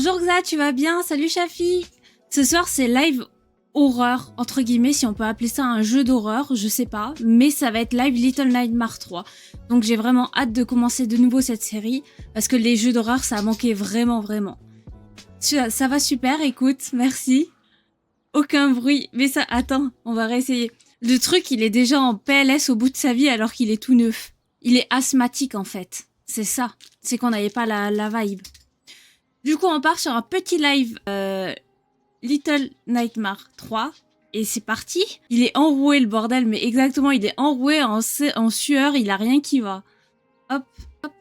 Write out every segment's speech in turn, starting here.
Bonjour Xa, tu vas bien? Salut Chafi. Ce soir c'est live horreur, entre guillemets, si on peut appeler ça un jeu d'horreur, je sais pas. Mais ça va être live Little Nightmares 3. Donc j'ai vraiment hâte de commencer de nouveau cette série. Parce que les jeux d'horreur ça a manqué vraiment. Ça va super, écoute, merci. Aucun bruit. Mais ça, attends, on va réessayer. Le truc, il est déjà en PLS au bout de sa vie alors qu'il est tout neuf. Il est asthmatique en fait. C'est ça. C'est qu'on n'avait pas la vibe. Du coup, on part sur un petit live Little Nightmares 3. Et c'est parti. Il est enroué le bordel, mais exactement, il est enroué en sueur, il a rien qui va. Hop, hop.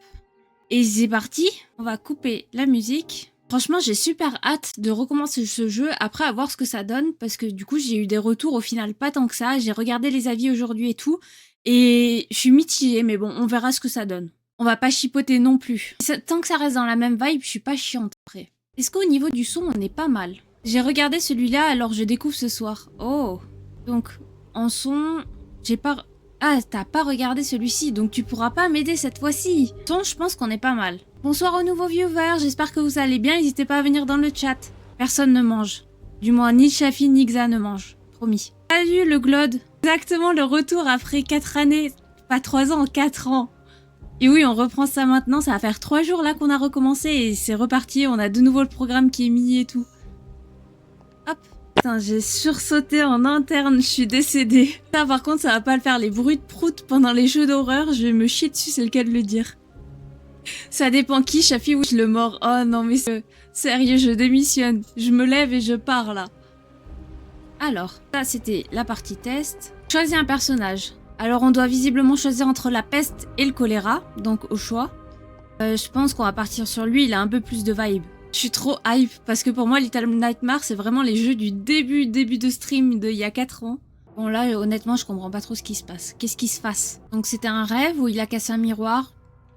Et c'est parti. On va couper la musique. Franchement, j'ai super hâte de recommencer ce jeu après à voir ce que ça donne. Parce que du coup, j'ai eu des retours au final pas tant que ça. J'ai regardé les avis aujourd'hui et tout. Et je suis mitigée, mais bon, on verra ce que ça donne. On va pas chipoter non plus. Tant que ça reste dans la même vibe, je suis pas chiante après. Est-ce qu'au niveau du son, on est pas mal? J'ai regardé celui-là, alors je découvre ce soir. Oh. Donc, en son, j'ai pas... Ah, t'as pas regardé celui-ci, donc tu pourras pas m'aider cette fois-ci. Son, je pense qu'on est pas mal. Bonsoir aux nouveaux viewers, j'espère que vous allez bien, n'hésitez pas à venir dans le chat. Personne ne mange. Du moins, ni Chafi ni Xa ne mangent. Promis. Salut le Glode. Exactement le retour après 4 années. Pas 3 ans, 4 ans. Et oui, on reprend ça maintenant, ça va faire 3 jours là qu'on a recommencé et c'est reparti, on a de nouveau le programme qui est mis et tout. Hop. Putain, j'ai sursauté en interne, je suis décédée. Ça par contre, ça va pas le faire, les bruits de prout pendant les jeux d'horreur, je vais me chier dessus, c'est le cas de le dire. Ça dépend qui, Chafi ou je le mords. Oh non mais sérieux, je démissionne. Je me lève et je pars là. Alors, ça c'était la partie test. Choisis un personnage. Alors on doit visiblement choisir entre la peste et le choléra, donc au choix. Je pense qu'on va partir sur lui, il a un peu plus de vibe. Je suis trop hype, parce que pour moi Little Nightmares c'est vraiment les jeux du début de stream d'il y a 4 ans. Bon là honnêtement je comprends pas trop ce qui se passe. Qu'est-ce qui se passe? Donc c'était un rêve où il a cassé un miroir?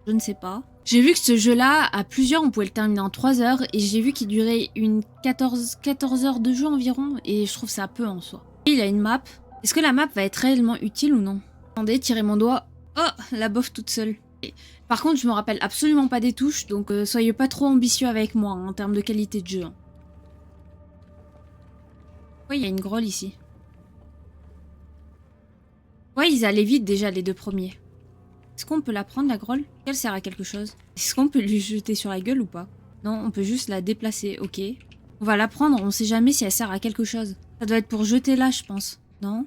Je ne sais pas. J'ai vu que ce jeu-là, à plusieurs, on pouvait le terminer en 3 heures, et j'ai vu qu'il durait une 14 heures de jeu environ, et je trouve ça peu en soi. Et il a une map. Est-ce que la map va être réellement utile ou non? Attendez, tirez mon doigt. Oh, la bof toute seule. Par contre, je me rappelle absolument pas des touches, donc soyez pas trop ambitieux avec moi hein, en termes de qualité de jeu. Hein. Ouais, il y a une grolle ici. Ouais, ils allaient vite déjà les 2 premiers. Est-ce qu'on peut la prendre la grolle? Elle sert à quelque chose. Est-ce qu'on peut lui jeter sur la gueule ou pas? Non, on peut juste la déplacer, ok. On va la prendre, on sait jamais si elle sert à quelque chose. Ça doit être pour jeter là, je pense. Non?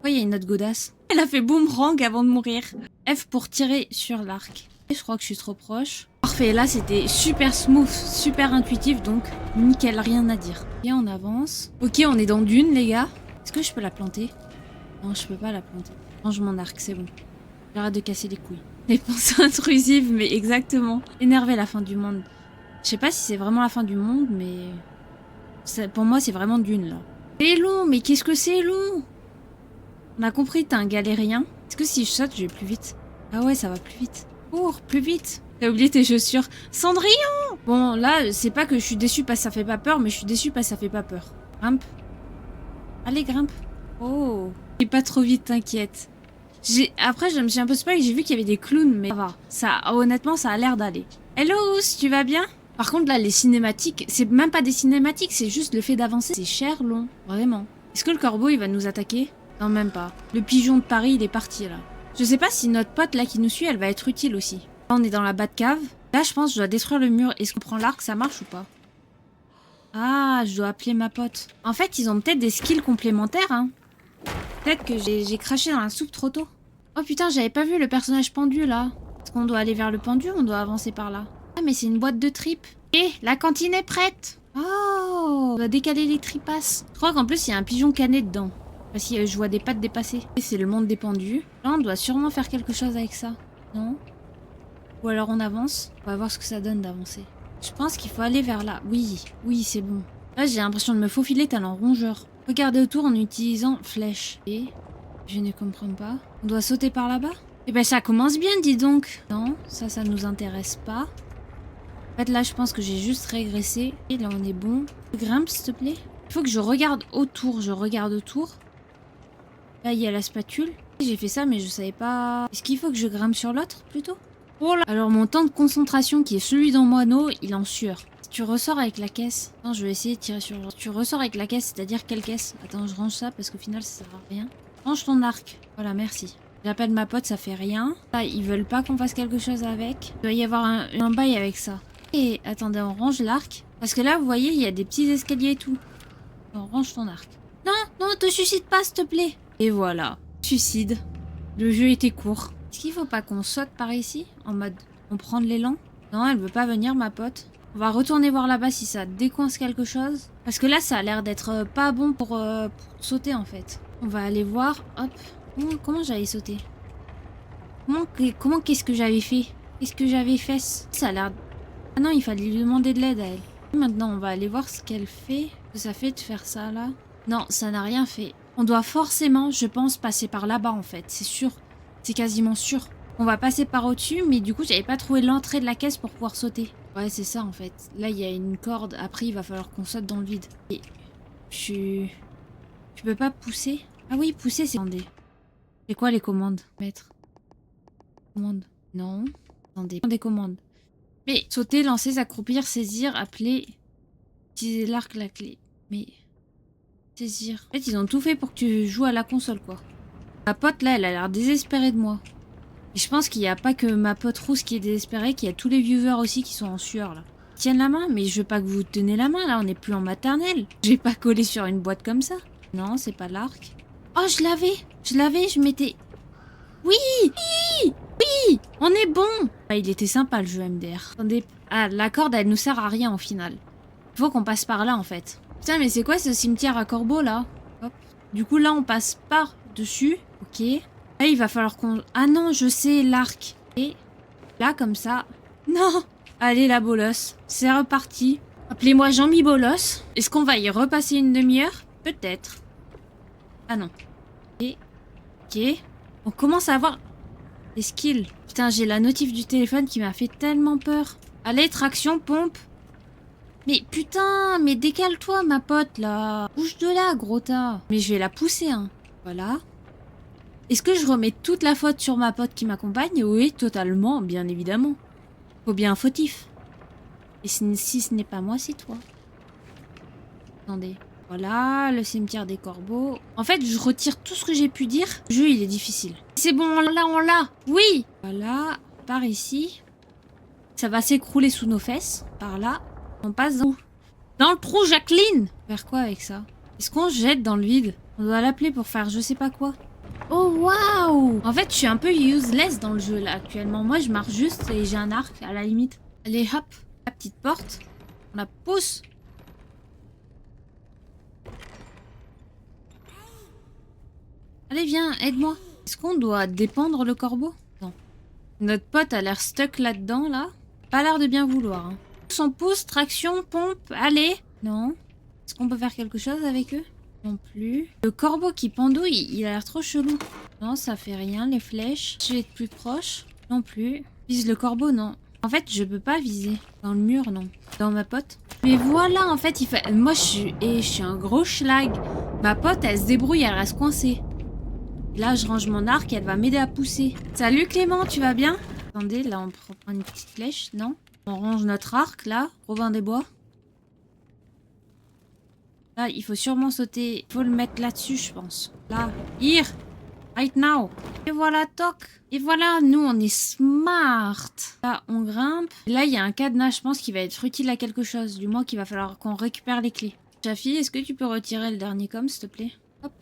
Ouais, il y a une autre godasse. Elle a fait boomerang avant de mourir. F pour tirer sur l'arc. Je crois que je suis trop proche. Parfait, là c'était super smooth, super intuitif, donc nickel, rien à dire. Et on avance. Ok, on est dans Dune, les gars. Est-ce que je peux la planter? Non, je peux pas la planter. Range mon arc, c'est bon. J'arrête de casser les couilles. Les pensées intrusives, mais exactement. Énervé la fin du monde. Je sais pas si c'est vraiment la fin du monde, mais... Pour moi, c'est vraiment Dune, là. C'est long, mais qu'est-ce que c'est long? On a compris, t'es un galérien. Est-ce que si je saute, je vais plus vite? Ah ouais, ça va plus vite. Cours, plus vite. T'as oublié tes chaussures. Cendrillon! Bon, là, c'est pas que je suis déçue parce que ça fait pas peur, mais je suis déçue parce que ça fait pas peur. Grimpe. Allez, grimpe. Oh. Et pas trop vite, t'inquiète. Après, je me suis un peu spoil, j'ai vu qu'il y avait des clowns, mais ça va. Ça, honnêtement, ça a l'air d'aller. Hello, Ous, tu vas bien? Par contre, là, les cinématiques, c'est même pas des cinématiques, c'est juste le fait d'avancer. C'est cher long, vraiment. Est-ce que le corbeau, il va nous attaquer? Non, même pas. Le pigeon de Paris, il est parti, là. Je sais pas si notre pote, là, qui nous suit, elle va être utile aussi. Là, on est dans la Batcave. Là, je pense que je dois détruire le mur. Est-ce qu'on prend l'arc, ça marche ou pas? Ah, je dois appeler ma pote. En fait, ils ont peut-être des skills complémentaires, hein. Peut-être que j'ai craché dans la soupe trop tôt. Oh putain, j'avais pas vu le personnage pendu, là. Est-ce qu'on doit aller vers le pendu ou on doit avancer par là? Ah, mais c'est une boîte de tripes. Et la cantine est prête. Oh, on doit décaler les tripasses. Je crois qu'en plus, il y a un pigeon canet dedans. Parce que je vois des pattes dépasser. C'est le monde des pendus. Là, on doit sûrement faire quelque chose avec ça. Non? Ou alors on avance. On va voir ce que ça donne d'avancer. Je pense qu'il faut aller vers là. Oui, oui, c'est bon. Là, j'ai l'impression de me faufiler talent rongeur. Regardez autour en utilisant flèche. Et je ne comprends pas. On doit sauter par là-bas? Eh ben, ça commence bien, dis donc. Non, ça nous intéresse pas. En fait, là, je pense que j'ai juste régressé. Et là, on est bon. Grimpe, s'il te plaît. Il faut que je regarde autour. Je regarde autour. Là, il y a la spatule. J'ai fait ça, mais je savais pas... Est-ce qu'il faut que je grimpe sur l'autre, plutôt? Oh là. Alors, mon temps de concentration, qui est celui dans Moineau, il est en sueur. Tu ressors avec la caisse. Attends, je vais essayer de tirer sur... Tu ressors avec la caisse, c'est-à-dire quelle caisse? Attends, je range ça parce qu'au final, ça sert à rien. Range ton arc. Voilà, merci. J'appelle ma pote, ça fait rien. Là, ils veulent pas qu'on fasse quelque chose avec. Il doit y avoir un bail avec ça. Et attendez, on range l'arc. Parce que là, vous voyez, il y a des petits escaliers et tout. On range ton arc. Non, non, te suicide pas, s'il te plaît. Et voilà. Suicide. Le jeu était court. Est-ce qu'il faut pas qu'on saute par ici? En mode, on prend de l'élan? Non, elle veut pas venir, ma pote. On va retourner voir là-bas si ça décoince quelque chose. Parce que là, ça a l'air d'être pas bon pour sauter, en fait. On va aller voir. Hop. Comment j'avais sauté? Comment qu'est-ce que j'avais fait? Qu'est-ce que j'avais fait? Ça a l'air... Ah non, il fallait lui demander de l'aide à elle. Maintenant, on va aller voir ce qu'elle fait. Ce que ça fait de faire ça, là. Non, ça n'a rien fait. On doit forcément, je pense, passer par là-bas, en fait. C'est sûr. C'est quasiment sûr. On va passer par au-dessus, mais du coup, j'avais pas trouvé l'entrée de la caisse pour pouvoir sauter. Ouais, c'est ça, en fait. Là, il y a une corde. Après, il va falloir qu'on saute dans le vide. Et... Tu peux pas pousser? Ah oui, pousser, c'est... Attendez. C'est quoi les commandes? Mettre. Commande. Non. Attendez. Des commandes. Mais sauter, lancer, s'accroupir, saisir, appeler, utiliser l'arc, la clé. Mais saisir. En fait, ils ont tout fait pour que tu joues à la console, quoi. Ma pote, là, elle a l'air désespérée de moi. Et je pense qu'il n'y a pas que ma pote rousse qui est désespérée, qu'il y a tous les viewers aussi qui sont en sueur, là. Tiennent la main, mais je veux pas que vous tenez la main, là, on n'est plus en maternelle. Je vais pas coller sur une boîte comme ça. Non, c'est pas l'arc. Oh, je l'avais, je m'étais... Oui! Oui! Oui! On est bon! Ah, il était sympa, le jeu MDR. Attendez... Ah, la corde, elle nous sert à rien, au final. Il faut qu'on passe par là, en fait. Putain, mais c'est quoi ce cimetière à corbeaux, là? Hop. Du coup, là, on passe par-dessus. Ok. Là, il va falloir qu'on... Ah non, je sais, l'arc. Et là, comme ça... Non! Allez, la bolosse. C'est reparti. Appelez-moi Jean-Mi Bolos. Est-ce qu'on va y repasser une demi-heure? Peut-être. Ah non. Et... Ok. On commence à avoir des skills. Putain, j'ai la notif du téléphone qui m'a fait tellement peur. Allez, traction, pompe. Mais putain, mais décale-toi, ma pote, là. Bouge de là, gros tas. Mais je vais la pousser, hein. Voilà. Est-ce que je remets toute la faute sur ma pote qui m'accompagne? Oui, totalement, bien évidemment. Faut bien un fautif. Et si ce n'est pas moi, c'est toi. Attendez. Voilà, le cimetière des corbeaux. En fait, je retire tout ce que j'ai pu dire. Le jeu, il est difficile. C'est bon, on l'a. Oui. Voilà, par ici. Ça va s'écrouler sous nos fesses. Par là. On passe dans le trou, Jacqueline. Faire quoi avec ça? Est-ce qu'on se jette dans le vide? On doit l'appeler pour faire je sais pas quoi. Oh, waouh! En fait, je suis un peu useless dans le jeu, là, actuellement. Moi, je marche juste et j'ai un arc, à la limite. Allez, hop. La petite porte. On la pousse. Allez, viens, aide-moi. Est-ce qu'on doit dépendre le corbeau? Non. Notre pote a l'air stuck là-dedans, là. Pas l'air de bien vouloir. Hein. Son pouce, traction, pompe, allez. Non. Est-ce qu'on peut faire quelque chose avec eux? Non plus. Le corbeau qui pendouille, il a l'air trop chelou. Non, ça fait rien, les flèches. Je vais être plus proche. Non plus. Vise le corbeau, non. En fait, je peux pas viser. Dans le mur, non. Dans ma pote. Mais voilà, en fait, il fait... Moi, je suis un gros schlag. Ma pote, elle se débrouille, elle reste coincée. Là, je range mon arc et elle va m'aider à pousser. Salut Clément, tu vas bien? Attendez, là, on prend une petite flèche, non? On range notre arc, là, Robin des Bois. Là, il faut sûrement sauter. Il faut le mettre là-dessus, je pense. Là, here, right now. Et voilà, toc. Et voilà, nous, on est smart. Là, on grimpe. Et là, il y a un cadenas, je pense, qui va être utile à quelque chose. Du moins, qu'il va falloir qu'on récupère les clés. Chafi, est-ce que tu peux retirer le dernier com, s'il te plaît? Hop.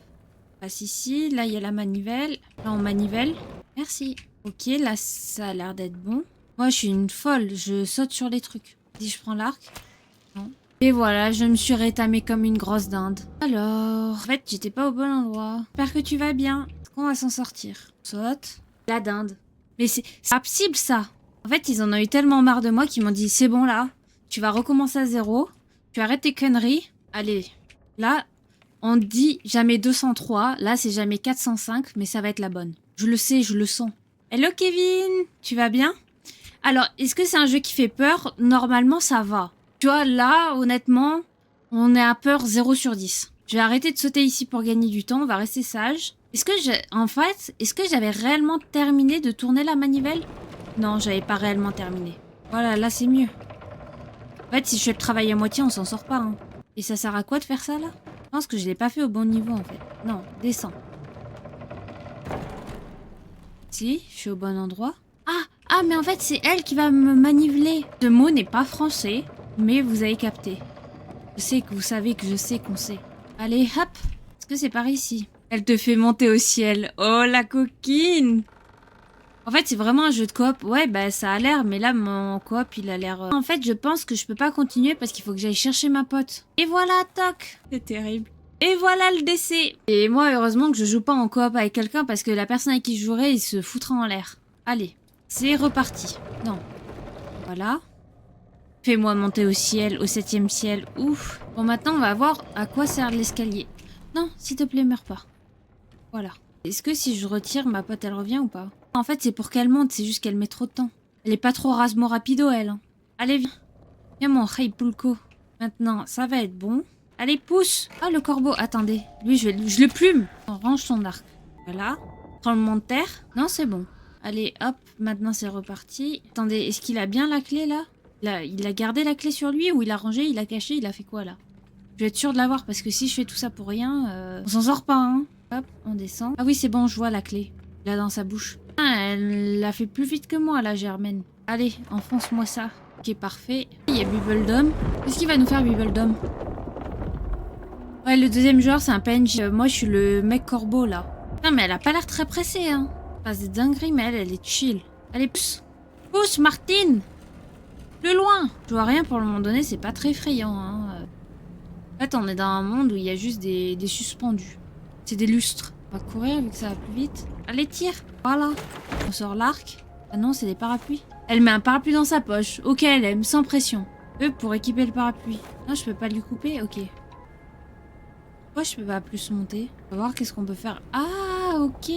Passe ici. Là, il y a la manivelle. Là, on manivelle. Merci. Ok, là, ça a l'air d'être bon. Moi, je suis une folle. Je saute sur les trucs. Si je prends l'arc. Non. Et voilà, je me suis rétamée comme une grosse dinde. Alors, en fait, j'étais pas au bon endroit. J'espère que tu vas bien. Est-ce qu'on va s'en sortir? Saute. La dinde. Mais c'est pas possible, ça. En fait, ils en ont eu tellement marre de moi qu'ils m'ont dit, c'est bon, là. Tu vas recommencer à zéro. Tu arrêtes tes conneries. Allez. Là, on dit jamais 203. Là, c'est jamais 405, mais ça va être la bonne. Je le sais, je le sens. Hello, Kevin. Tu vas bien? Alors, est-ce que c'est un jeu qui fait peur? Normalement, ça va. Tu vois, là, honnêtement, on est à peur 0 sur 10. Je vais arrêter de sauter ici pour gagner du temps. On va rester sage. Est-ce que j'avais réellement terminé de tourner la manivelle? Non, j'avais pas réellement terminé. Voilà, là, c'est mieux. En fait, si je fais le travail à moitié, on s'en sort pas. Hein. Et ça sert à quoi de faire ça, là? Je pense que je l'ai pas fait au bon niveau, en fait. Non, descends. Si, je suis au bon endroit. Ah, mais en fait, c'est elle qui va me manipuler. Ce mot n'est pas français, mais vous avez capté. Je sais que vous savez que je sais qu'on sait. Allez, hop. Est-ce que c'est par ici? Elle te fait monter au ciel. Oh, la coquine! En fait, c'est vraiment un jeu de coop. Ouais, bah ça a l'air, mais là, mon coop, il a l'air... En fait, je pense que je peux pas continuer parce qu'il faut que j'aille chercher ma pote. Et voilà, toc! C'est terrible. Et voilà le décès. Et moi, heureusement que je joue pas en coop avec quelqu'un parce que la personne avec qui je jouerais, il se foutra en l'air. Allez, c'est reparti. Non. Voilà. Fais-moi monter au ciel, au 7e ciel. Ouf. Bon, maintenant, on va voir à quoi sert l'escalier. Non, s'il te plaît, meurs pas. Voilà. Est-ce que si je retire, ma pote, elle revient ou pas? En fait, c'est pour qu'elle monte, c'est juste qu'elle met trop de temps. Elle est pas trop rasmo rapido, elle. Hein. Allez, viens. Viens, mon Rei Pulco. Maintenant, ça va être bon. Allez, pousse. Ah, le corbeau. Attendez. Lui, je le plume. On range son arc. Voilà. Tremblement de terre. Non, c'est bon. Allez, hop. Maintenant, c'est reparti. Attendez, est-ce qu'il a bien la clé, là? Il a gardé la clé sur lui ou il a rangé, il a caché, il a fait quoi, là? Je vais être sûre de l'avoir parce que si je fais tout ça pour rien, on s'en sort pas, hein. Hop, on descend. Ah oui, c'est bon, je vois la clé. Il a dans sa bouche. Ah, elle l'a fait plus vite que moi, la Germaine. Allez, enfonce-moi ça. Ok, parfait. Il y a Bubbledom. Qu'est-ce qu'il va nous faire, Bubbledom? Ouais, le deuxième joueur, c'est un PNJ. Moi, je suis le mec corbeau, là. Non, mais elle a pas l'air très pressée, hein. Passe des dingueries, mais elle est chill. Allez, pousse. Pousse, Martine. Plus loin. Je vois rien pour le moment donné, c'est pas très effrayant, hein. En fait, on est dans un monde où il y a juste des suspendus. C'est des lustres. On va courir vu que ça va plus vite. Allez, tire. Voilà. On sort l'arc. Ah non, c'est des parapluies. Elle met un parapluie dans sa poche. Ok, elle aime, sans pression. Pour équiper le parapluie. Non, je peux pas lui couper. Ok. Pourquoi je peux pas plus monter? On va voir qu'est-ce qu'on peut faire. Ah, ok.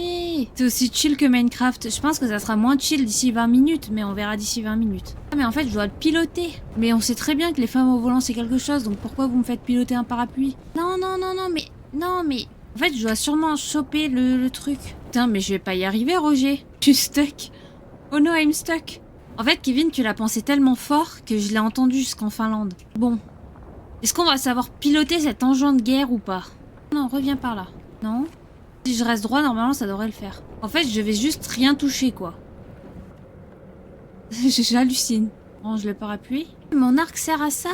C'est aussi chill que Minecraft. Je pense que ça sera moins chill d'ici 20 minutes, mais on verra d'ici 20 minutes. Ah, mais en fait, je dois le piloter. Mais on sait très bien que les femmes au volant, c'est quelque chose. Donc pourquoi vous me faites piloter un parapluie? Non, non, non, non, mais... Non, mais... En fait, je dois sûrement choper le truc. Putain, mais je vais pas y arriver, Roger. Je suis stuck. Oh no, I'm stuck. En fait, Kevin, tu l'as pensé tellement fort que je l'ai entendu jusqu'en Finlande. Bon. Est-ce qu'on va savoir piloter cet engin de guerre ou pas? Non, reviens par là. Non. Si je reste droit, normalement, ça devrait le faire. En fait, je vais juste rien toucher, quoi. J'hallucine. Range le parapluie. Mon arc sert à ça.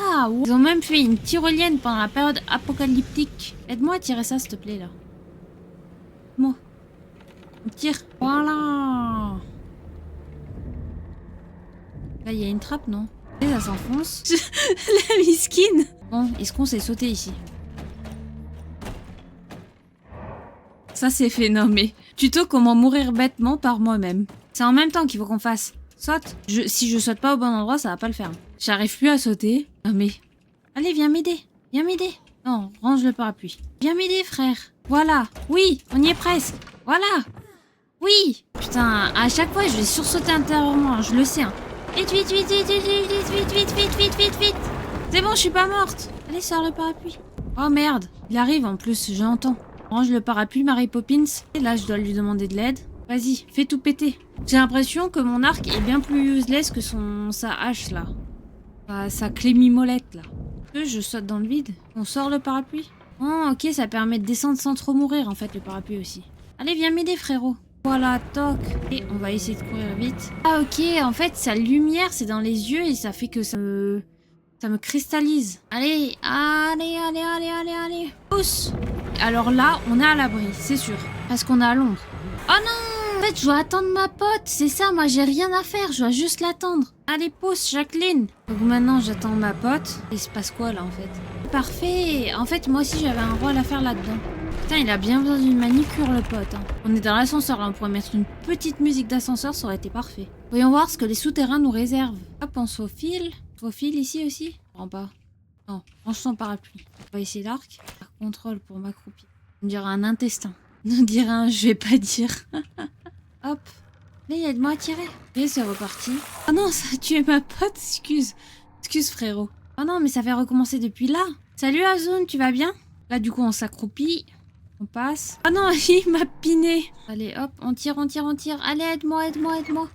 Ils ont même fait une tyrolienne pendant la période apocalyptique. Aide-moi à tirer ça, s'il te plaît, là. Moi. On tire. Voilà. Là, il y a une trappe, non? Et ça s'enfonce. La miskine. Bon, est-ce qu'on sait sauter ici? Ça, c'est fait, non, mais... Tuto comment mourir bêtement par moi-même. C'est en même temps qu'il faut qu'on fasse. Saute. Si je saute pas au bon endroit, ça va pas le faire. J'arrive plus à sauter. Non, mais... Allez, viens m'aider. Viens m'aider. Non, range le parapluie. Viens m'aider, frère. Voilà. Oui, on y est presque. Voilà. Oui. Putain, à chaque fois, je vais sursauter intérieurement. Je le sais, hein. Vite, vite, vite, vite, vite, vite, vite, vite, vite, vite, vite, vite. C'est bon, je suis pas morte. Allez, sors le parapluie. Oh, merde. Il arrive, en plus, j'entends. Range le parapluie, Mary Poppins. Et là, je dois lui demander de l'aide. Vas-y, fais tout péter. J'ai l'impression que mon arc est bien plus useless que sa hache, là. Sa clé mimolette, là. Je saute dans le vide. On sort le parapluie. Oh, ok, ça permet de descendre sans trop mourir, en fait, le parapluie aussi. Allez, viens m'aider, frérot. Voilà, toc. Et on va essayer de courir vite. Ah, ok, en fait, sa lumière, c'est dans les yeux et ça fait que ça me cristallise. Allez, allez, allez, allez, allez, allez. Pousse. Alors là, on est à l'abri, c'est sûr. Parce qu'on est à l'ombre. Oh non! En fait, je dois attendre ma pote. C'est ça, moi, j'ai rien à faire. Je dois juste l'attendre. Allez, pousse, Jacqueline. Donc maintenant, j'attends ma pote. Il se passe quoi, là, en fait? Parfait. En fait, moi aussi, j'avais un rôle à faire là-dedans. Putain, il a bien besoin d'une manicure, le pote. Hein. On est dans l'ascenseur, là. On pourrait mettre une petite musique d'ascenseur, ça aurait été parfait. Voyons voir ce que les souterrains nous réservent. Hop, on se faufile. Faufile ici aussi? Je comprends pas. Non, range son parapluie. On va essayer l'arc. Contrôle pour m'accroupir. On dirait un intestin. On dirait un je vais pas dire. Hop. Mais aide-moi à tirer. Et c'est reparti. Oh non, ça a tué ma pote. Excuse. Excuse, frérot. Oh non, mais ça fait recommencer depuis là. Salut, Azun, tu vas bien? Là, du coup, on s'accroupit. On passe. Oh non, il m'a piné. Allez, hop, on tire, on tire, on tire. Allez, aide-moi, aide-moi, aide-moi.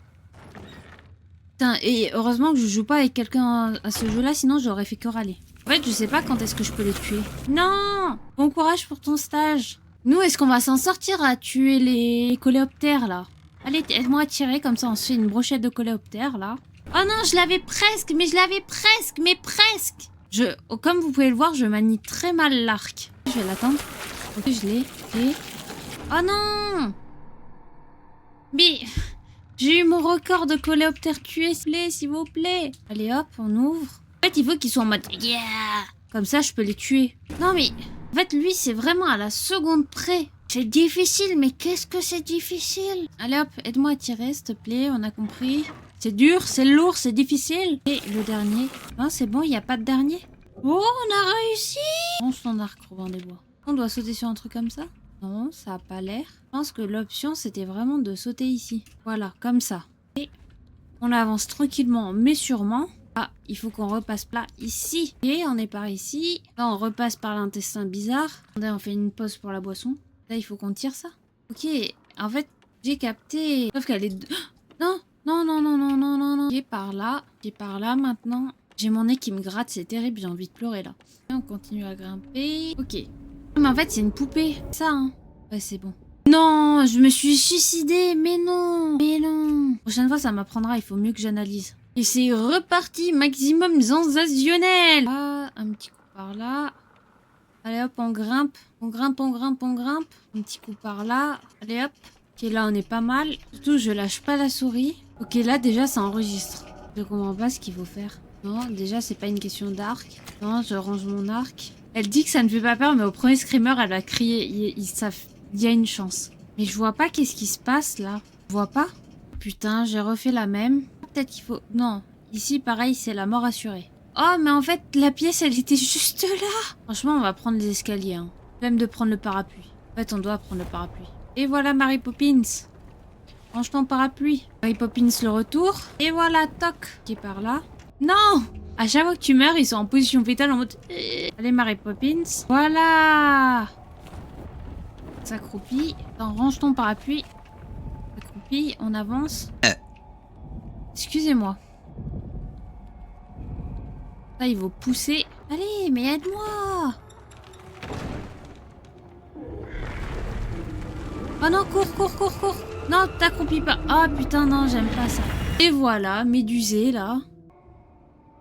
Putain, et heureusement que je joue pas avec quelqu'un à ce jeu-là, sinon j'aurais fait que râler. En fait, je sais pas quand est-ce que je peux les tuer. Non! Bon courage pour ton stage. Nous, est-ce qu'on va s'en sortir à tuer les coléoptères, là? Allez, aide-moi à tirer, comme ça on se fait une brochette de coléoptères, là. Oh non, je l'avais presque, mais presque. Comme vous pouvez le voir, je manie très mal l'arc. Je vais l'attendre. Ok, je l'ai. Et... oh non! Mais... j'ai eu mon record de coléoptères tués, s'il vous plaît. Allez hop, on ouvre. En fait, il faut qu'ils soient en mode yeah. Comme ça, je peux les tuer. Non mais, en fait, lui, c'est vraiment à la seconde près. C'est difficile, mais qu'est-ce que c'est difficile? Allez hop, aide-moi à tirer, s'il te plaît, on a compris. C'est dur, c'est lourd, c'est difficile. Et le dernier. Non, c'est bon, il n'y a pas de dernier. Oh, on a réussi! Range ton arc, Robin des Bois. On doit sauter sur un truc comme ça? Non, ça a pas l'air. Je pense que l'option, c'était vraiment de sauter ici. Voilà, comme ça. Et on avance tranquillement, mais sûrement. Ah, il faut qu'on repasse là, ici. Et on est par ici. Là, on repasse par l'intestin bizarre. Attendez, on fait une pause pour la boisson. Là, il faut qu'on tire ça. Ok, en fait, j'ai capté. Sauf qu'elle est... non, non, non, non, non, non, non, non. J'ai par là maintenant. J'ai mon nez qui me gratte, c'est terrible, j'ai envie de pleurer là. Et on continue à grimper. Ok. Mais en fait, c'est une poupée. Ça, hein. Ouais, c'est bon. Non, je me suis suicidée, mais non. Mais non. Prochaine fois, ça m'apprendra, il faut mieux que j'analyse. Et c'est reparti, maximum sensationnel. Ah, un petit coup par là. Allez hop, on grimpe. On grimpe. Un petit coup par là. Allez hop. Ok, là, on est pas mal. Surtout, je lâche pas la souris. Ok, là, déjà, ça enregistre. Je comprends pas ce qu'il faut faire. Non, déjà, c'est pas une question d'arc. Non, je range mon arc. Elle dit que ça ne fait pas peur, mais au premier screamer, elle a crié. Il y a une chance. Mais je vois pas qu'est-ce qui se passe, là. Je vois pas. Putain, j'ai refait la même. Peut-être qu'il faut... non, ici, pareil, c'est la mort assurée. Oh, mais en fait, la pièce, elle était juste là. Franchement, on va prendre les escaliers. Hein. Même de prendre le parapluie. En fait, on doit prendre le parapluie. Et voilà, Mary Poppins. Range ton parapluie. Mary Poppins, le retour. Et voilà, toc. Qui est par là. Non! À chaque fois que tu meurs, ils sont en position fétale en mode... allez, Mary Poppins. Voilà! S'accroupit. Attends, range ton parapluie. S'accroupit, on avance. Excusez-moi. Là, il faut pousser. Allez, mais aide-moi! Oh non, cours! Non, t'accroupis pas. Ah putain, non, j'aime pas ça. Et voilà, médusé, là.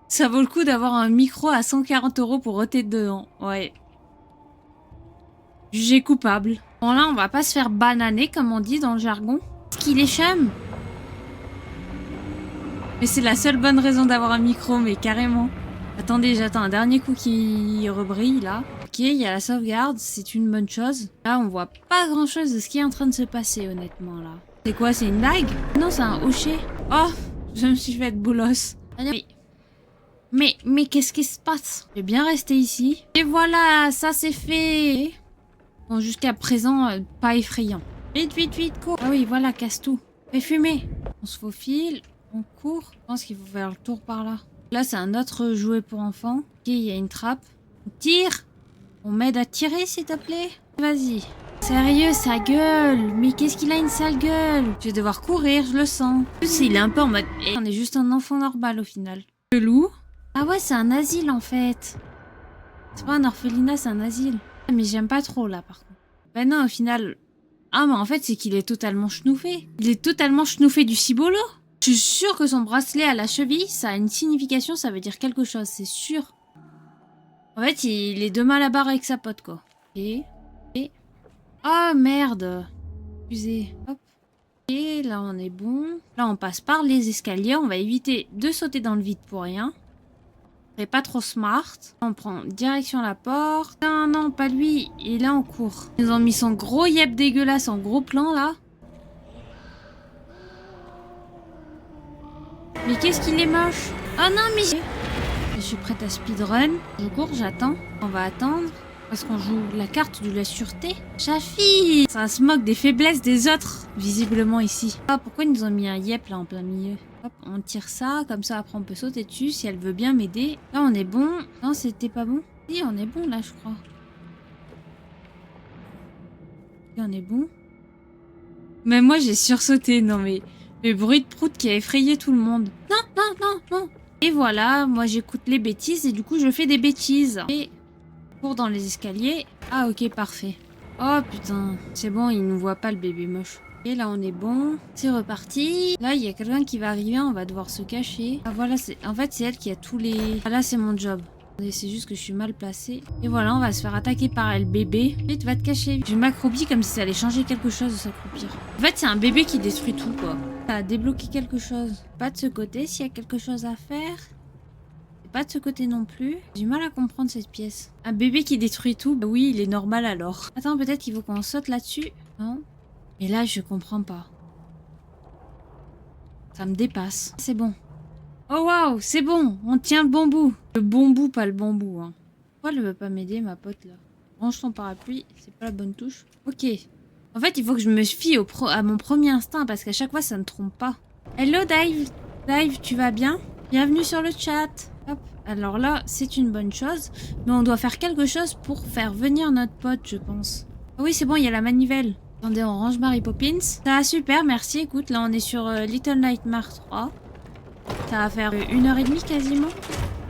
Ça vaut le coup d'avoir un micro à 140 € pour ôter dedans. Ouais. Jugé coupable. Bon là, on va pas se faire bananer, comme on dit dans le jargon. Est-ce qu'il est chum? Mais c'est la seule bonne raison d'avoir un micro, mais carrément. Attendez, j'attends un dernier coup qui rebrille, là. Ok, il y a la sauvegarde, c'est une bonne chose. Là, on voit pas grand-chose de ce qui est en train de se passer, honnêtement, là. C'est quoi, c'est une dague? Non, c'est un hocher. Oh, je me suis fait boulos. Allez. Mais qu'est-ce qui se passe? Je vais bien rester ici. Et voilà, ça c'est fait. Bon, jusqu'à présent, pas effrayant. Vite, cours. Ah oui, voilà, casse tout. Fais fumer. On se faufile, on court. Je pense qu'il faut faire le tour par là. Là, c'est un autre jouet pour enfants. Ok, il y a une trappe. On tire. On m'aide à tirer, s'il te plaît. Vas-y. Sérieux, sa gueule. Mais qu'est-ce qu'il a une sale gueule? Je vais devoir courir, je le sens. En plus, il est un peu en mode... on est juste un enfant normal, au final. Le loup. Ah ouais, c'est un asile en fait. C'est pas un orphelinat, c'est un asile. Ah, mais j'aime pas trop là par contre. Ben non, au final... ah mais en fait c'est qu'il est totalement schnoufé. Il est totalement schnoufé du cibolo. Je suis sûre que son bracelet à la cheville, ça a une signification, ça veut dire quelque chose, c'est sûr. En fait, il est de mal à barre avec sa pote quoi. Et... oh merde. Excusez. Hop. Et là on est bon. Là on passe par les escaliers, on va éviter de sauter dans le vide pour rien. Pas trop smart. On prend direction la porte. Non, pas lui. Et là, on court. Ils nous ont mis son gros yep dégueulasse en gros plan, là. Mais qu'est-ce qu'il est moche. Oh non, mais... je suis prête à speedrun. Je cours, j'attends. On va attendre. Parce qu'on joue la carte de la sûreté. Chafi! Ça se moque des faiblesses des autres, visiblement ici. Ah, pourquoi ils nous ont mis un yep, là, en plein milieu? Hop, on tire ça, comme ça après on peut sauter dessus si elle veut bien m'aider. Là on est bon. Non, c'était pas bon. Si, on est bon là, je crois. Et on est bon. Mais moi j'ai sursauté, non mais... Le bruit de prout qui a effrayé tout le monde. Non, non, non, non. Et voilà, moi j'écoute les bêtises et du coup je fais des bêtises. Et je cours dans les escaliers. Ah ok, parfait. Oh putain, c'est bon, il nous voit pas le bébé moche. Et là on est bon, c'est reparti. Là il y a quelqu'un qui va arriver, on va devoir se cacher. Ah voilà, en fait c'est elle qui a tous les... Ah là c'est mon job. C'est juste que je suis mal placée. Et voilà, on va se faire attaquer par elle, bébé. Vite, va te cacher. Je m'accroupis comme si ça allait changer quelque chose de s'accroupir. En fait c'est un bébé qui détruit tout quoi. Ça a débloqué quelque chose. Pas de ce côté s'il y a quelque chose à faire. Pas de ce côté non plus. J'ai du mal à comprendre cette pièce. Un bébé qui détruit tout, bah oui, il est normal alors. Attends, peut-être qu'il faut qu'on saute là-dessus. Non. Et là, je comprends pas. Ça me dépasse. C'est bon. Oh waouh, c'est bon. On tient le bon bout. Le bon bout, pas le bon bout. Hein. Pourquoi elle veut pas m'aider, ma pote, là? Range ton parapluie. C'est pas la bonne touche. Ok. En fait, il faut que je me fie à mon premier instinct parce qu'à chaque fois, ça ne trompe pas. Hello, Dave. Dave, tu vas bien? Bienvenue sur le chat. Hop. Alors là, c'est une bonne chose. Mais on doit faire quelque chose pour faire venir notre pote, je pense. Ah oui, c'est bon, il y a la manivelle. Attendez, on range Mary Poppins. Ça va super, merci. Écoute, là, on est sur Little Nightmares 3. Ça va faire 1h30 quasiment.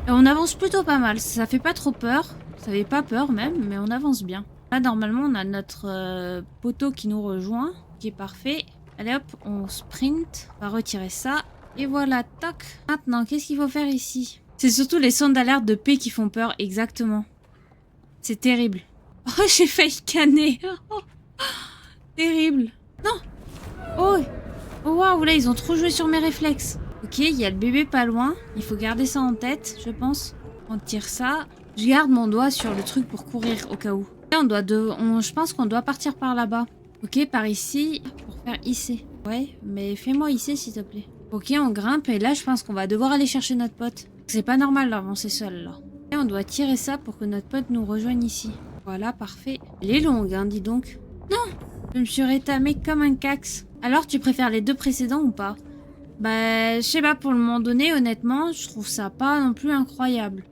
Et on avance plutôt pas mal. Ça fait pas trop peur. Ça fait pas peur même, mais on avance bien. Là, normalement, on a notre poteau qui nous rejoint, qui est parfait. Allez hop, on sprint. On va retirer ça. Et voilà, toc. Maintenant, qu'est-ce qu'il faut faire ici? C'est surtout les sons d'alerte de paix qui font peur, exactement. C'est terrible. Oh, j'ai failli canner. Oh, terrible. Non. Oh. Oh, waouh, là, ils ont trop joué sur mes réflexes. Ok, il y a le bébé pas loin. Il faut garder ça en tête, je pense. On tire ça. Je garde mon doigt sur le truc pour courir au cas où. Là, je pense qu'on doit partir par là-bas. Ok, par ici. Pour faire hisser. Ouais, mais fais-moi hisser, s'il te plaît. Ok, on grimpe. Et là, je pense qu'on va devoir aller chercher notre pote. C'est pas normal d'avancer seul, là. Et on doit tirer ça pour que notre pote nous rejoigne ici. Voilà, parfait. Elle est longue, hein, dis donc. Non! Je me suis rétamée comme un cax. Alors, tu préfères les deux précédents ou pas? Bah, je sais pas, pour le moment donné, honnêtement, je trouve ça pas non plus incroyable.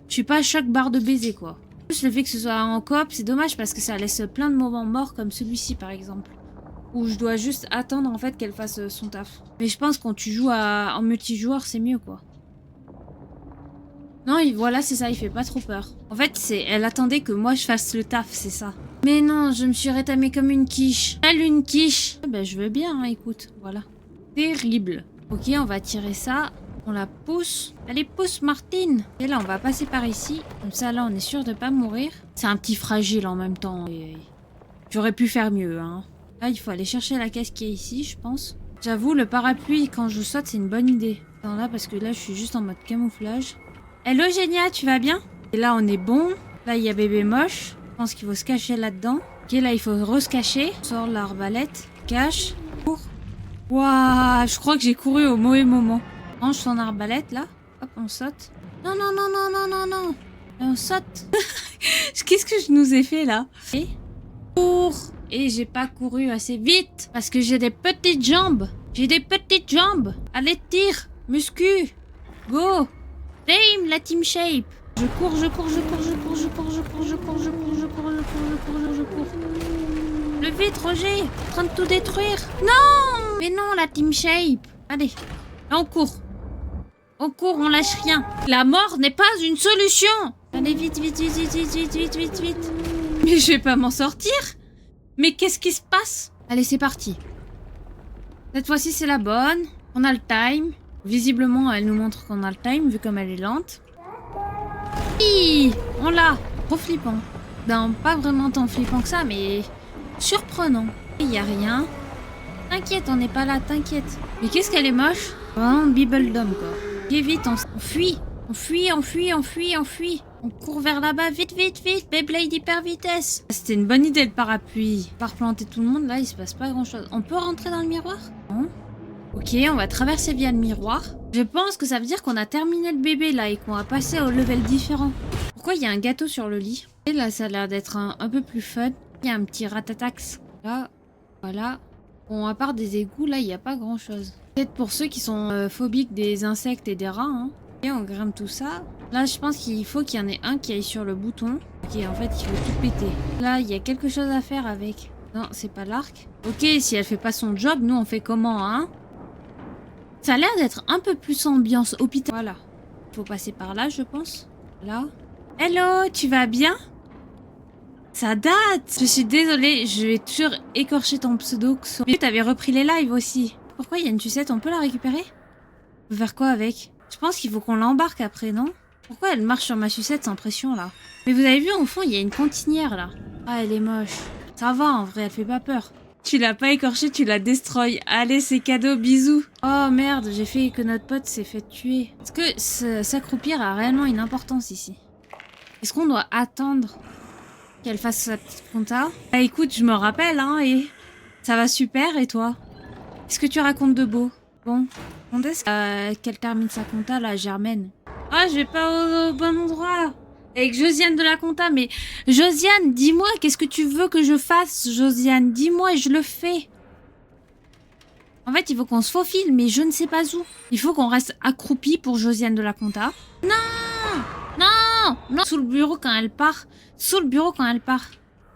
Je suis pas à choc barre de baiser, quoi. Plus le fait que ce soit en coop, c'est dommage parce que ça laisse plein de moments morts comme celui-ci, par exemple. Où je dois juste attendre, en fait, qu'elle fasse son taf. Mais je pense que quand tu joues en multijoueur, c'est mieux, quoi. Non, voilà, c'est ça, il fait pas trop peur. En fait, elle attendait que moi je fasse le taf, c'est ça. Mais non, je me suis rétamée comme une quiche. Elle, une quiche. Ben, je veux bien, hein, écoute, voilà. Terrible. Ok, on va tirer ça. On la pousse. Allez, pousse, Martine. Et là, on va passer par ici. Comme ça, là, on est sûr de pas mourir. C'est un petit fragile en même temps. J'aurais pu faire mieux, hein. Là, il faut aller chercher la caisse qui est ici, je pense. J'avoue, le parapluie, quand je saute, c'est une bonne idée. Attends, là, parce que là, je suis juste en mode camouflage. Hello Génia, tu vas bien? Et là on est bon. Là il y a bébé moche. Je pense qu'il faut se cacher là-dedans. Ok, là il faut se cacher. On sort l'arbalète. Cache. Cours. Waouh, je crois que j'ai couru au mauvais moment. Range son arbalète là. Hop, on saute. Non, non, non, non, non, non, non. Et on saute. Qu'est-ce que je nous ai fait là? Et cours. Et j'ai pas couru assez vite. Parce que j'ai des petites jambes. J'ai des petites jambes. Allez, tire. Muscu. Go. Dame, la team shape. Je cours, je cours, je cours, je cours, je cours, je cours, je cours, je cours, je cours, je cours, je cours, je cours. Le vite, Roger. En train de tout détruire. Non. Mais non, la team shape. Allez, là on court. On court, on lâche rien. La mort n'est pas une solution. Allez, vite, vite, vite, vite, vite, vite, vite, vite, vite. Mais je vais pas m'en sortir. Mais qu'est-ce qui se passe? Allez, c'est parti. Cette fois-ci, c'est la bonne. On a le time. Visiblement, elle nous montre qu'on a le time, vu comme elle est lente. Hi, on l'a. Trop flippant. Non, pas vraiment tant flippant que ça, mais surprenant. Il y a rien. T'inquiète, on n'est pas là, t'inquiète. Mais qu'est-ce qu'elle est moche. Vraiment Bibbledom, quoi. Ok, vite, on fuit. On fuit, on fuit, on fuit, on fuit. On court vers là-bas, vite, vite, vite. Beyblade hyper vitesse. C'était une bonne idée, le parapluie. Par planter tout le monde, là, il se passe pas grand-chose. On peut rentrer dans le miroir? Non. Ok, on va traverser via le miroir. Je pense que ça veut dire qu'on a terminé le bébé là et qu'on va passer au level différent. Pourquoi il y a un gâteau sur le lit? Et là, ça a l'air d'être un peu plus fun. Il y a un petit ratatax. Là, voilà. Bon, à part des égouts, là, il n'y a pas grand-chose. Peut-être pour ceux qui sont phobiques des insectes et des rats. Hein. Et on grimpe tout ça. Là, je pense qu'il faut qu'il y en ait un qui aille sur le bouton. Ok, en fait, il faut tout péter. Là, il y a quelque chose à faire avec. Non, c'est pas l'arc. Ok, si elle fait pas son job, nous, on fait comment, hein? Ça a l'air d'être un peu plus ambiance hôpital. Voilà. Faut passer par là, je pense. Là. Hello, tu vas bien? Ça date. Je suis désolée, je vais toujours écorcher ton pseudo. Mais t'avais repris les lives aussi. Pourquoi il y a une sucette? On peut la récupérer? On peut faire quoi avec? Je pense qu'il faut qu'on l'embarque après, non? Pourquoi elle marche sur ma sucette sans pression, là? Mais vous avez vu, au fond, il y a une cantinière, là. Ah, elle est moche. Ça va, en vrai, elle fait pas peur. Tu l'as pas écorché, tu la destroy. Allez, c'est cadeau, bisous. Oh, merde, j'ai fait que notre pote s'est fait tuer. Est-ce que s'accroupir a réellement une importance, ici? Est-ce qu'on doit attendre qu'elle fasse sa petite compta? Bah, écoute, je me rappelle, hein, et... Ça va super, et toi? Qu'est-ce que tu racontes de beau? Bon, quand est-ce qu'elle termine sa compta, là, Germaine? Ah, je vais pas au bon endroit. Avec Josiane de la compta, mais... Josiane, dis-moi, qu'est-ce que tu veux que je fasse, Josiane? Dis-moi et je le fais. En fait, il faut qu'on se faufile, mais je ne sais pas où. Il faut qu'on reste accroupi pour Josiane de la compta. Non! Non! Non! Sous le bureau quand elle part. Sous le bureau quand elle part.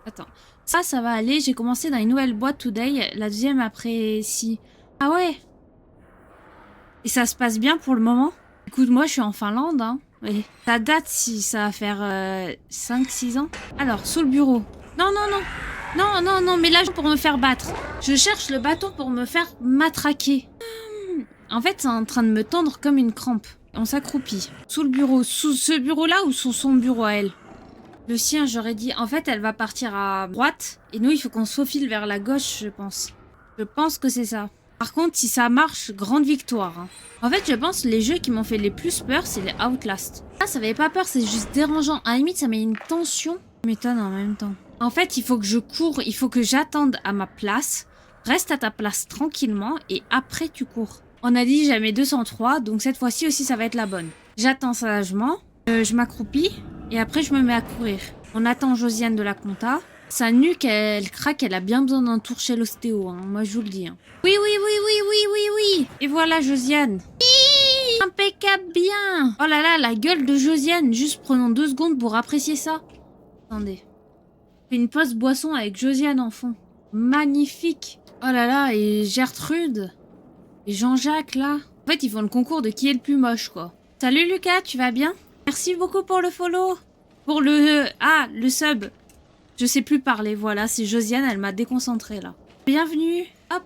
Attends. Ça va aller. J'ai commencé dans une nouvelle boîte today. La deuxième après... Si. Ah ouais? Et ça se passe bien pour le moment? Écoute, moi, je suis en Finlande, hein. Oui. Ça date si ça va faire 5-6 ans. Alors, sous le bureau. Non, non, non. Non, non, non, mais là, pour me faire battre. Je cherche le bâton pour me faire matraquer. En fait, c'est en train de me tendre comme une crampe. On s'accroupit. Sous le bureau. Sous ce bureau-là ou sous son bureau à elle? Le sien, j'aurais dit... En fait, elle va partir à droite. Et nous, il faut qu'on se faufile vers la gauche, je pense. Je pense que c'est ça. Par contre, si ça marche, grande victoire. Hein. En fait, je pense que les jeux qui m'ont fait les plus peur, c'est les Outlast. Ça fait pas peur, c'est juste dérangeant. À la limite, ça met une tension. Ça m'étonne en même temps. En fait, il faut que je cours, il faut que j'attende à ma place. Reste à ta place tranquillement et après, tu cours. On a dit jamais 203, donc cette fois-ci aussi, ça va être la bonne. J'attends sagement, je m'accroupis et après, je me mets à courir. On attend Josiane de la compta. Sa nuque, elle craque, elle a bien besoin d'un tour chez l'ostéo, hein. Moi je vous le dis. Hein. Oui, oui, oui, oui, oui, oui, oui. Et voilà Josiane. Hiii, impeccable bien. Oh là là, la gueule de Josiane. Juste prenons 2 secondes pour apprécier ça. Attendez. Fais une pause boisson avec Josiane en fond. Magnifique. Oh là là, et Gertrude. Et Jean-Jacques là. En fait, ils font le concours de qui est le plus moche, quoi. Salut Lucas, tu vas bien? Merci beaucoup pour le follow. Pour le... le sub. Je sais plus parler, voilà, c'est Josiane, elle m'a déconcentrée là. Bienvenue, hop.